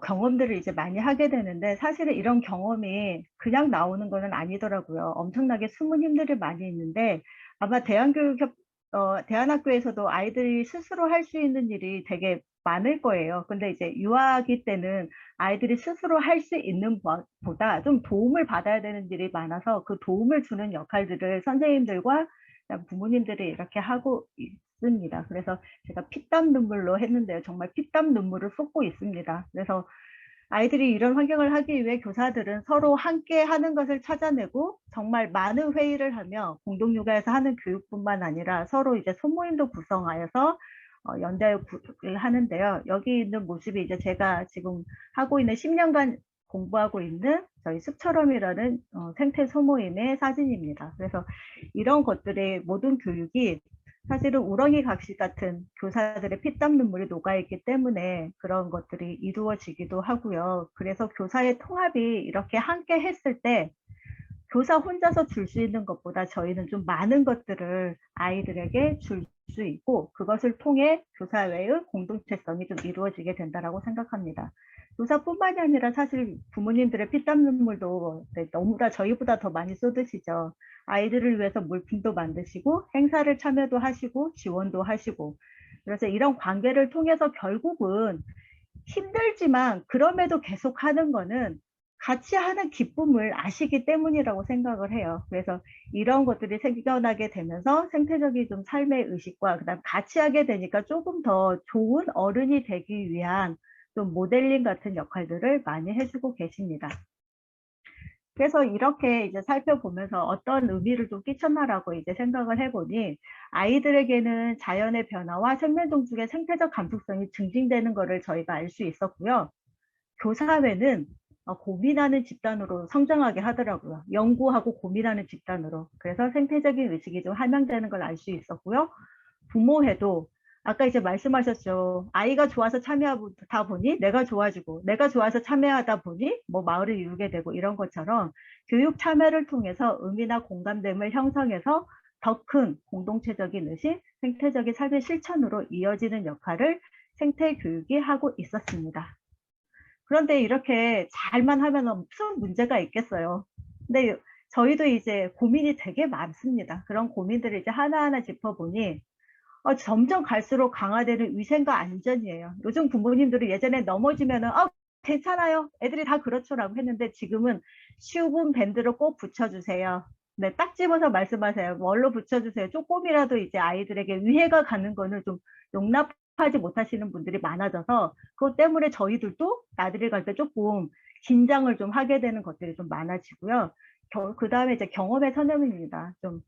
경험들을 이제 많이 하게 되는데, 사실은 이런 경험이 그냥 나오는 거는 아니더라고요. 엄청나게 숨은 힘들이 많이 있는데, 아마 대안학교에서도 아이들이 스스로 할 수 있는 일이 되게 많을 거예요. 근데 이제 유아기 때는 아이들이 스스로 할 수 있는 보다 좀 도움을 받아야 되는 일이 많아서 그 도움을 주는 역할들을 선생님들과 부모님들이 이렇게 하고 있습니다. 그래서 제가 피땀 눈물로 했는데요. 정말 피땀 눈물을 쏟고 있습니다. 그래서 아이들이 이런 환경을 하기 위해 교사들은 서로 함께 하는 것을 찾아내고 정말 많은 회의를 하며 공동육아에서 하는 교육뿐만 아니라 서로 이제 소모임도 구성하여서 연대를 하는데요. 여기 있는 모습이 이제 제가 지금 하고 있는 10년간 공부하고 있는 저희 숲처럼이라는 생태 소모임의 사진입니다. 그래서 이런 것들의 모든 교육이 사실은 우렁이 각시 같은 교사들의 피땀 눈물이 녹아있기 때문에 그런 것들이 이루어지기도 하고요. 그래서 교사의 통합이 이렇게 함께 했을 때 교사 혼자서 줄 수 있는 것보다 저희는 좀 많은 것들을 아이들에게 줄 수 있고, 그것을 통해 교사 외의 공동체성이 좀 이루어지게 된다고 생각합니다. 교사뿐만이 아니라 사실 부모님들의 피땀 눈물도 너무나 저희보다 더 많이 쏟으시죠. 아이들을 위해서 물품도 만드시고 행사를 참여도 하시고 지원도 하시고, 그래서 이런 관계를 통해서 결국은 힘들지만 그럼에도 계속 하는 거는 같이 하는 기쁨을 아시기 때문이라고 생각을 해요. 그래서 이런 것들이 생겨나게 되면서 생태적인 좀 삶의 의식과 그다음 같이 하게 되니까 조금 더 좋은 어른이 되기 위한 좀 모델링 같은 역할들을 많이 해주고 계십니다. 그래서 이렇게 이제 살펴보면서 어떤 의미를 좀 끼쳤나라고 이제 생각을 해보니 아이들에게는 자연의 변화와 생명 동중의 생태적 감수성이 증진되는 것을 저희가 알 수 있었고요. 교사회는 고민하는 집단으로 성장하게 하더라고요. 연구하고 고민하는 집단으로. 그래서 생태적인 의식이 좀 함양되는 걸 알 수 있었고요. 부모회도 아까 이제 말씀하셨죠. 아이가 좋아서 참여하다 보니 내가 좋아지고 내가 좋아서 참여하다 보니 뭐 마을을 이루게 되고 이런 것처럼 교육 참여를 통해서 의미나 공감됨을 형성해서 더 큰 공동체적인 의식, 생태적인 삶의 실천으로 이어지는 역할을 생태교육이 하고 있었습니다. 그런데 이렇게 잘만 하면 무슨 문제가 있겠어요. 근데 저희도 이제 고민이 되게 많습니다. 그런 고민들을 이제 하나하나 짚어보니 점점 갈수록 강화되는 위생과 안전이에요. 요즘 부모님들은 예전에 넘어지면은 괜찮아요. 애들이 다 그렇죠라고 했는데 지금은 슈분 밴드로 꼭 붙여주세요. 네, 딱 집어서 말씀하세요. 뭘로 붙여주세요. 조금이라도 이제 아이들에게 위해가 가는 거는 좀 용납하지 못하시는 분들이 많아져서 그것 때문에 저희들도 나들이 갈 때 조금 긴장을 좀 하게 되는 것들이 좀 많아지고요. 그 다음에 이제 경험의 선염입니다. 좀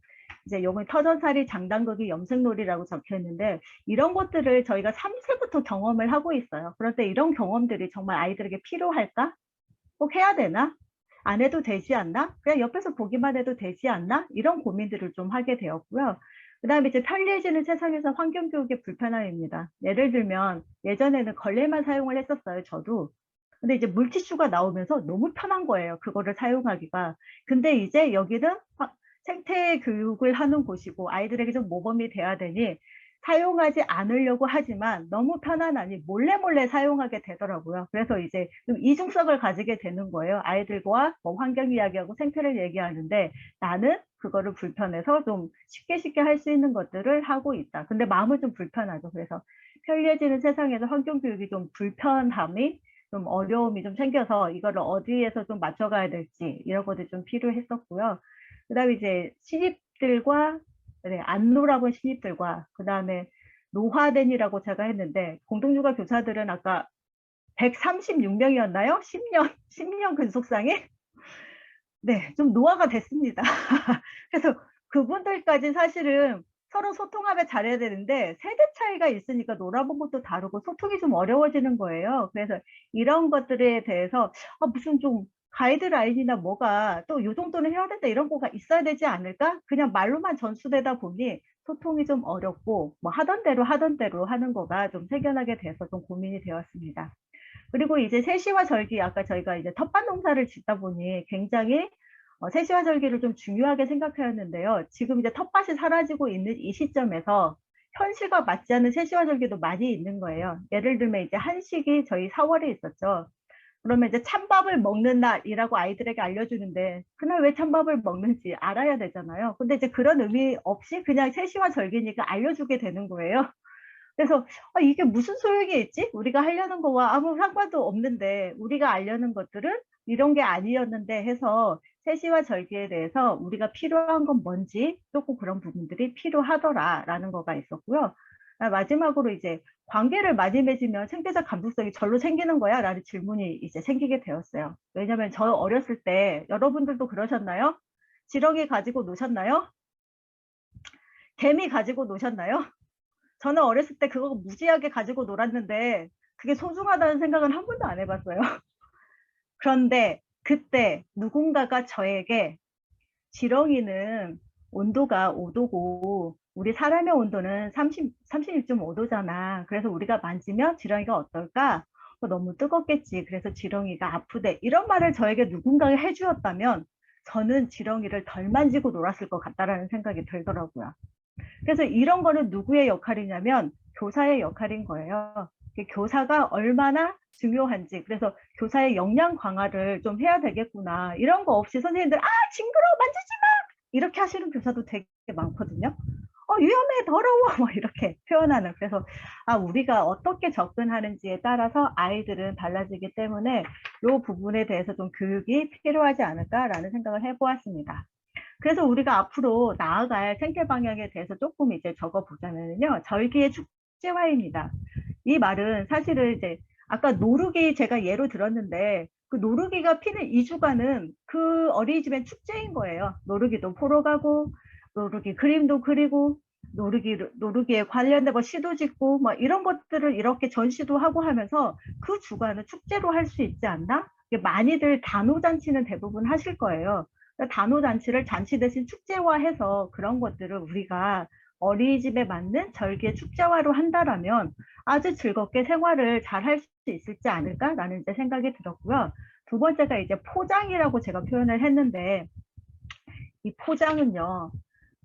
이제 요번 터전살이 장단거기 염색놀이라고 적혀 있는데 이런 것들을 저희가 3세부터 경험을 하고 있어요. 그럴 때 이런 경험들이 정말 아이들에게 필요할까? 꼭 해야 되나? 안 해도 되지 않나? 그냥 옆에서 보기만 해도 되지 않나? 이런 고민들을 좀 하게 되었고요. 그 다음에 이제 편리해지는 세상에서 환경교육의 불편함입니다. 예를 들면 예전에는 걸레만 사용을 했었어요. 저도. 근데 이제 물티슈가 나오면서 너무 편한 거예요. 그거를 사용하기가. 근데 이제 여기는 생태 교육을 하는 곳이고 아이들에게 좀 모범이 돼야 되니 사용하지 않으려고 하지만 너무 편안하니 몰래 사용하게 되더라고요. 그래서 이제 좀 이중성을 가지게 되는 거예요. 아이들과 뭐 환경 이야기하고 생태를 얘기하는데 나는 그거를 불편해서 좀 쉽게 할 수 있는 것들을 하고 있다. 근데 마음은 좀 불편하죠. 그래서 편리해지는 세상에서 환경 교육이 좀 불편함이 좀 어려움이 좀 생겨서 이거를 어디에서 좀 맞춰가야 될지 이런 것들이 좀 필요했었고요. 그 다음에 이제 신입들과 안 놀아본 신입들과 그 다음에 노화된이라고 제가 했는데 공동육아 교사들은 아까 136명이었나요? 10년 근속상이? 네, 좀 노화가 됐습니다. 그래서 그분들까지 사실은 서로 소통하며 잘해야 되는데 세대 차이가 있으니까 놀아본 것도 다르고 소통이 좀 어려워지는 거예요. 그래서 이런 것들에 대해서 무슨 좀 가이드라인이나 뭐가 또 이 정도는 해야 된다 이런 거가 있어야 되지 않을까? 그냥 말로만 전수되다 보니 소통이 좀 어렵고 뭐 하던 대로 하는 거가 좀 생겨나게 돼서 좀 고민이 되었습니다. 그리고 이제 세시화절기 아까 저희가 이제 텃밭 농사를 짓다 보니 굉장히 세시화절기를 좀 중요하게 생각하였는데요. 지금 이제 텃밭이 사라지고 있는 이 시점에서 현실과 맞지 않는 세시화절기도 많이 있는 거예요. 예를 들면 이제 한식이 저희 4월에 있었죠. 그러면 이제 찬밥을 먹는 날이라고 아이들에게 알려주는데 그날 왜 찬밥을 먹는지 알아야 되잖아요. 근데 이제 그런 의미 없이 그냥 세시화절기니까 알려주게 되는 거예요. 그래서 이게 무슨 소용이 있지? 우리가 하려는 거와 아무 상관도 없는데 우리가 알려는 것들은 이런 게 아니었는데 해서 세시화절기에 대해서 우리가 필요한 건 뭔지 조금 그런 부분들이 필요하더라라는 거가 있었고요. 마지막으로 이제 관계를 많이 맺으면 생태적 감수성이 절로 생기는 거야? 라는 질문이 이제 생기게 되었어요. 왜냐면 저 어렸을 때 여러분들도 그러셨나요? 지렁이 가지고 노셨나요? 개미 가지고 노셨나요? 저는 어렸을 때 그거 무지하게 가지고 놀았는데 그게 소중하다는 생각은 한 번도 안 해봤어요. 그런데 그때 누군가가 저에게 지렁이는 온도가 5도고 우리 사람의 온도는 36.5도잖아. 그래서 우리가 만지면 지렁이가 어떨까? 너무 뜨겁겠지. 그래서 지렁이가 아프대. 이런 말을 저에게 누군가가 해주었다면 저는 지렁이를 덜 만지고 놀았을 것 같다라는 생각이 들더라고요. 그래서 이런 거는 누구의 역할이냐면 교사의 역할인 거예요. 교사가 얼마나 중요한지, 그래서 교사의 역량 강화를 좀 해야 되겠구나. 이런 거 없이 선생님들 징그러워 만지지 마 이렇게 하시는 교사도 되게 많거든요. 위험해 더러워 뭐 이렇게 표현하는. 그래서 우리가 어떻게 접근하는지에 따라서 아이들은 달라지기 때문에 이 부분에 대해서 좀 교육이 필요하지 않을까라는 생각을 해보았습니다. 그래서 우리가 앞으로 나아갈 생태 방향에 대해서 조금 이제 적어보자면요. 절기의 축제화입니다. 이 말은 사실은 이제 아까 노루기 제가 예로 들었는데 그 노루기가 피는 2주간은 그 어린이집엔 축제인 거예요. 노루기도 보러 가고 노루기 그림도 그리고 노루기에 관련된 뭐 시도 짓고 뭐 이런 것들을 이렇게 전시도 하고 하면서 그 주간은 축제로 할 수 있지 않나? 많이들 단오잔치는 대부분 하실 거예요. 단오잔치를 잔치 대신 축제화해서 그런 것들을 우리가 어린이집에 맞는 절기의 축제화로 한다라면 아주 즐겁게 생활을 잘 할 수 있을지 않을까라는 이제 생각이 들었고요. 두 번째가 이제 포장이라고 제가 표현을 했는데 이 포장은요.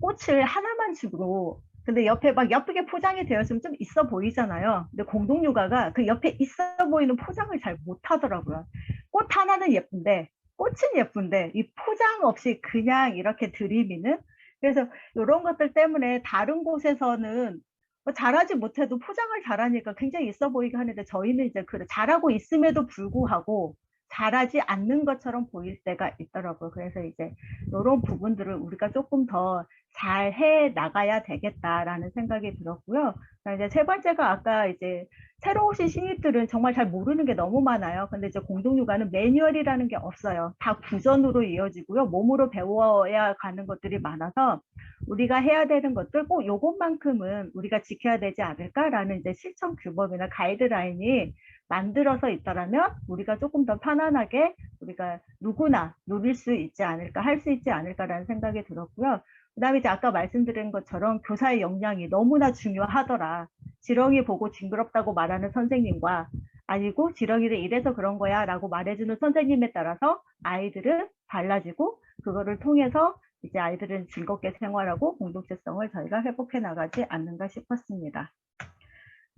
꽃을 하나만 주고 근데 옆에 막 예쁘게 포장이 되어 있으면 좀 있어 보이잖아요. 근데 공동육아가 그 옆에 있어 보이는 포장을 잘 못하더라고요. 꽃 하나는 예쁜데 꽃은 예쁜데 이 포장 없이 그냥 이렇게 들이미는 그래서 이런 것들 때문에 다른 곳에서는 뭐 잘하지 못해도 포장을 잘하니까 굉장히 있어 보이게 하는데 저희는 이제 그 잘하고 있음에도 불구하고 잘하지 않는 것처럼 보일 때가 있더라고요. 그래서 이제 이런 부분들을 우리가 조금 더 잘 해 나가야 되겠다라는 생각이 들었고요. 이제 세 번째가 아까 이제 새로 오신 신입들은 정말 잘 모르는 게 너무 많아요. 근데 이제 공동육아는 매뉴얼이라는 게 없어요. 다 구전으로 이어지고요. 몸으로 배워야 가는 것들이 많아서 우리가 해야 되는 것들 꼭 요것만큼은 우리가 지켜야 되지 않을까라는 이제 실천 규범이나 가이드라인이 만들어서 있다라면 우리가 조금 더 편안하게 우리가 누구나 누릴 수 있지 않을까, 할 수 있지 않을까라는 생각이 들었고요. 그다음에 이제 아까 말씀드린 것처럼 교사의 역량이 너무나 중요하더라. 지렁이 보고 징그럽다고 말하는 선생님과 아니고 지렁이를 이래서 그런 거야 라고 말해주는 선생님에 따라서 아이들은 달라지고 그거를 통해서 이제 아이들은 즐겁게 생활하고 공동체성을 저희가 회복해 나가지 않는가 싶었습니다.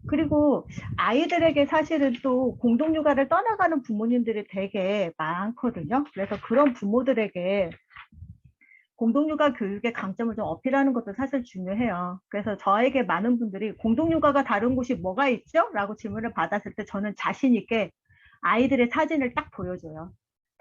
그리고 아이들에게 사실은 또 공동육아를 떠나가는 부모님들이 되게 많거든요. 그래서 그런 부모들에게 공동육아 교육의 강점을 좀 어필하는 것도 사실 중요해요. 그래서 저에게 많은 분들이 공동육아가 다른 곳이 뭐가 있죠? 라고 질문을 받았을 때 저는 자신 있게 아이들의 사진을 딱 보여줘요.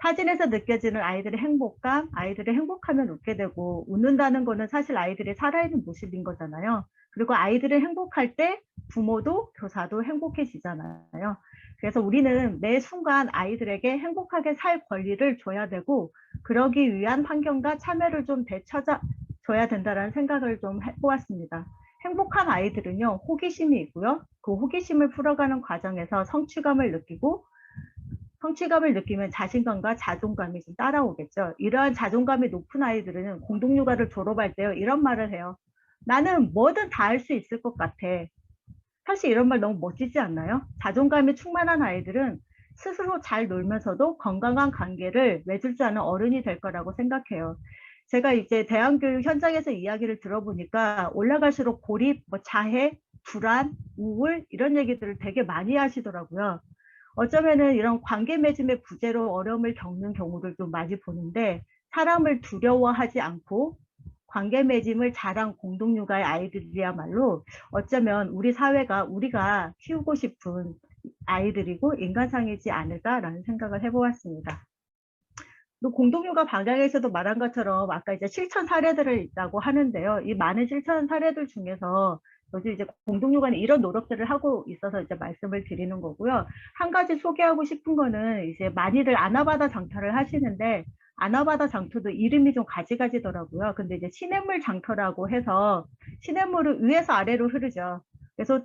사진에서 느껴지는 아이들의 행복감, 아이들이 행복하면 웃게 되고 웃는다는 거는 사실 아이들이 살아있는 모습인 거잖아요. 그리고 아이들이 행복할 때 부모도 교사도 행복해지잖아요. 그래서 우리는 매 순간 아이들에게 행복하게 살 권리를 줘야 되고 그러기 위한 환경과 참여를 좀 되찾아줘야 된다는 생각을 좀 해보았습니다. 행복한 아이들은요, 호기심이 있고요. 그 호기심을 풀어가는 과정에서 성취감을 느끼고 성취감을 느끼면 자신감과 자존감이 좀 따라오겠죠. 이러한 자존감이 높은 아이들은 공동육아를 졸업할 때요, 이런 말을 해요. 나는 뭐든 다 할 수 있을 것 같아. 사실 이런 말 너무 멋지지 않나요? 자존감이 충만한 아이들은 스스로 잘 놀면서도 건강한 관계를 맺을 줄 아는 어른이 될 거라고 생각해요. 제가 이제 대안교육 현장에서 이야기를 들어보니까 올라갈수록 고립, 뭐 자해, 불안, 우울 이런 얘기들을 되게 많이 하시더라고요. 어쩌면은 이런 관계 맺음의 부재로 어려움을 겪는 경우를 좀 많이 보는데 사람을 두려워하지 않고 관계 맺음을 잘한 공동육아의 아이들이야말로 어쩌면 우리 사회가 우리가 키우고 싶은 아이들이고 인간상이지 않을까라는 생각을 해보았습니다. 또 공동육아 방향에서도 말한 것처럼 아까 이제 실천 사례들을 있다고 하는데요. 이 많은 실천 사례들 중에서 요즘 이제 공동육아는 이런 노력들을 하고 있어서 이제 말씀을 드리는 거고요. 한 가지 소개하고 싶은 거는 이제 많이들 아나바다 장터를 하시는데 아나바다 장터도 이름이 좀 가지가지더라고요. 근데 이제 시냇물 장터라고 해서 시냇물은 위에서 아래로 흐르죠. 그래서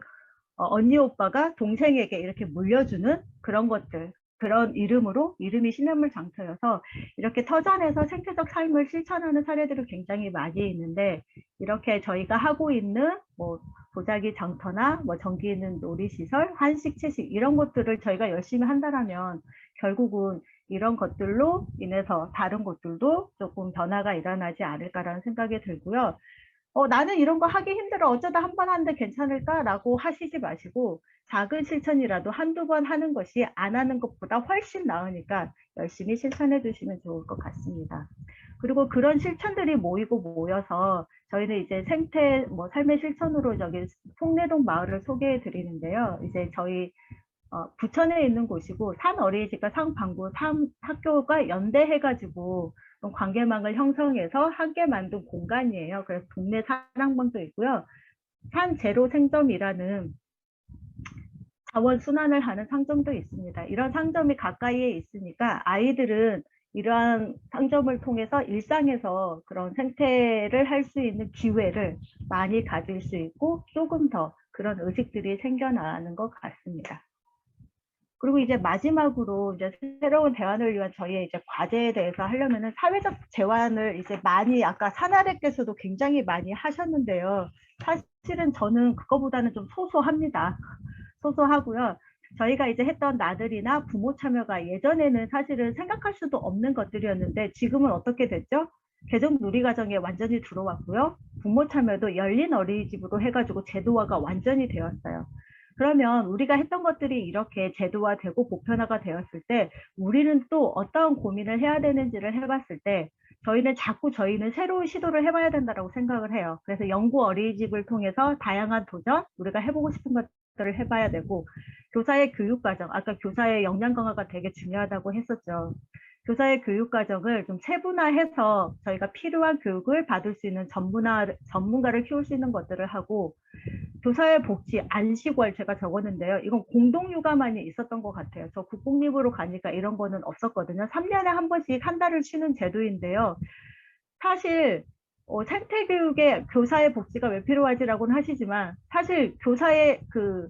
언니 오빠가 동생에게 이렇게 물려주는 그런 것들. 그런 이름으로 이름이 시냇물 장터여서 이렇게 터전에서 생태적 삶을 실천하는 사례들이 굉장히 많이 있는데 이렇게 저희가 하고 있는 뭐 도자기 장터나 뭐 전기 있는 놀이시설, 한식, 채식 이런 것들을 저희가 열심히 한다면 결국은 이런 것들로 인해서 다른 것들도 조금 변화가 일어나지 않을까라는 생각이 들고요. 나는 이런 거 하기 힘들어. 어쩌다 한 번 하는데 괜찮을까라고 하시지 마시고 작은 실천이라도 한두 번 하는 것이 안 하는 것보다 훨씬 나으니까 열심히 실천해 주시면 좋을 것 같습니다. 그리고 그런 실천들이 모이고 모여서 저희는 이제 생태 삶의 실천으로 저기 송내동 마을을 소개해 드리는데요. 이제 저희 부천에 있는 곳이고 산 어린이집과 상방구 학교가 연대해가지고 관계망을 형성해서 함께 만든 공간이에요. 그래서 동네 사랑방도 있고요. 산 제로 생점이라는 자원 순환을 하는 상점도 있습니다. 이런 상점이 가까이에 있으니까 아이들은 이러한 상점을 통해서 일상에서 그런 생태를 할 수 있는 기회를 많이 가질 수 있고 조금 더 그런 의식들이 생겨나는 것 같습니다. 그리고 이제 마지막으로 이제 새로운 대안을 위한 저희의 이제 과제에 대해서 하려면은 사회적 제안을 이제 많이 아까 사나래께서도 굉장히 많이 하셨는데요. 사실은 저는 그거보다는 좀 소소합니다. 소소하고요. 저희가 이제 했던 나들이나 부모 참여가 예전에는 사실은 생각할 수도 없는 것들이었는데 지금은 어떻게 됐죠? 개정 누리과정에 완전히 들어왔고요. 부모 참여도 열린 어린이집으로 해가지고 제도화가 완전히 되었어요. 그러면 우리가 했던 것들이 이렇게 제도화되고 보편화가 되었을 때 우리는 또 어떠한 고민을 해야 되는지를 해봤을 때 저희는 새로운 시도를 해봐야 된다고 생각을 해요. 그래서 영구 어린이집을 통해서 다양한 도전, 우리가 해보고 싶은 것들을 해봐야 되고 교사의 교육과정, 아까 교사의 역량 강화가 되게 중요하다고 했었죠. 교사의 교육과정을 좀 세분화해서 저희가 필요한 교육을 받을 수 있는 전문가를 키울 수 있는 것들을 하고 교사의 복지, 안식월 제가 적었는데요. 이건 공동육아만이 있었던 것 같아요. 저 국공립으로 가니까 이런 거는 없었거든요. 3년에 한 번씩 한 달을 쉬는 제도인데요. 사실 생태교육에 교사의 복지가 왜 필요하지라고는 하시지만 사실 교사의 그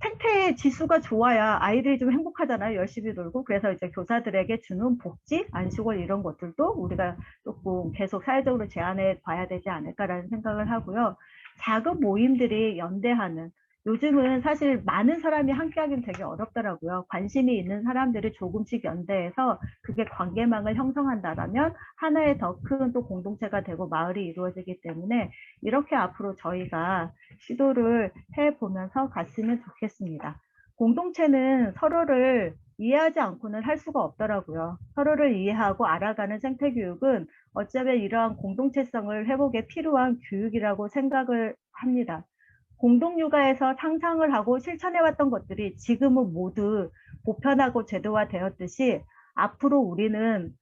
생태 지수가 좋아야 아이들이 좀 행복하잖아요. 열심히 놀고. 그래서 이제 교사들에게 주는 복지, 안식월 이런 것들도 우리가 조금 계속 사회적으로 제안해 봐야 되지 않을까라는 생각을 하고요. 작은 모임들이 연대하는 요즘은 사실 많은 사람이 함께하기는 되게 어렵더라고요. 관심이 있는 사람들이 조금씩 연대해서 그게 관계망을 형성한다라면 하나의 더 큰 또 공동체가 되고 마을이 이루어지기 때문에 이렇게 앞으로 저희가 시도를 해보면서 갔으면 좋겠습니다. 공동체는 서로를 이해하지 않고는 할 수가 없더라고요. 서로를 이해하고 알아가는 생태교육은 어쩌면 이러한 공동체성을 회복에 필요한 교육이라고 생각을 합니다. 공동육아에서 상상을 하고 실천해왔던 것들이 지금은 모두 보편하고 제도화되었듯이 앞으로 우리는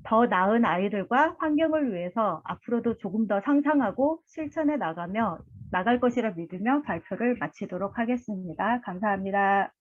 더 나은 아이들과 환경을 위해서 앞으로도 조금 더 상상하고 실천해 나갈 것이라 믿으며 발표를 마치도록 하겠습니다. 감사합니다.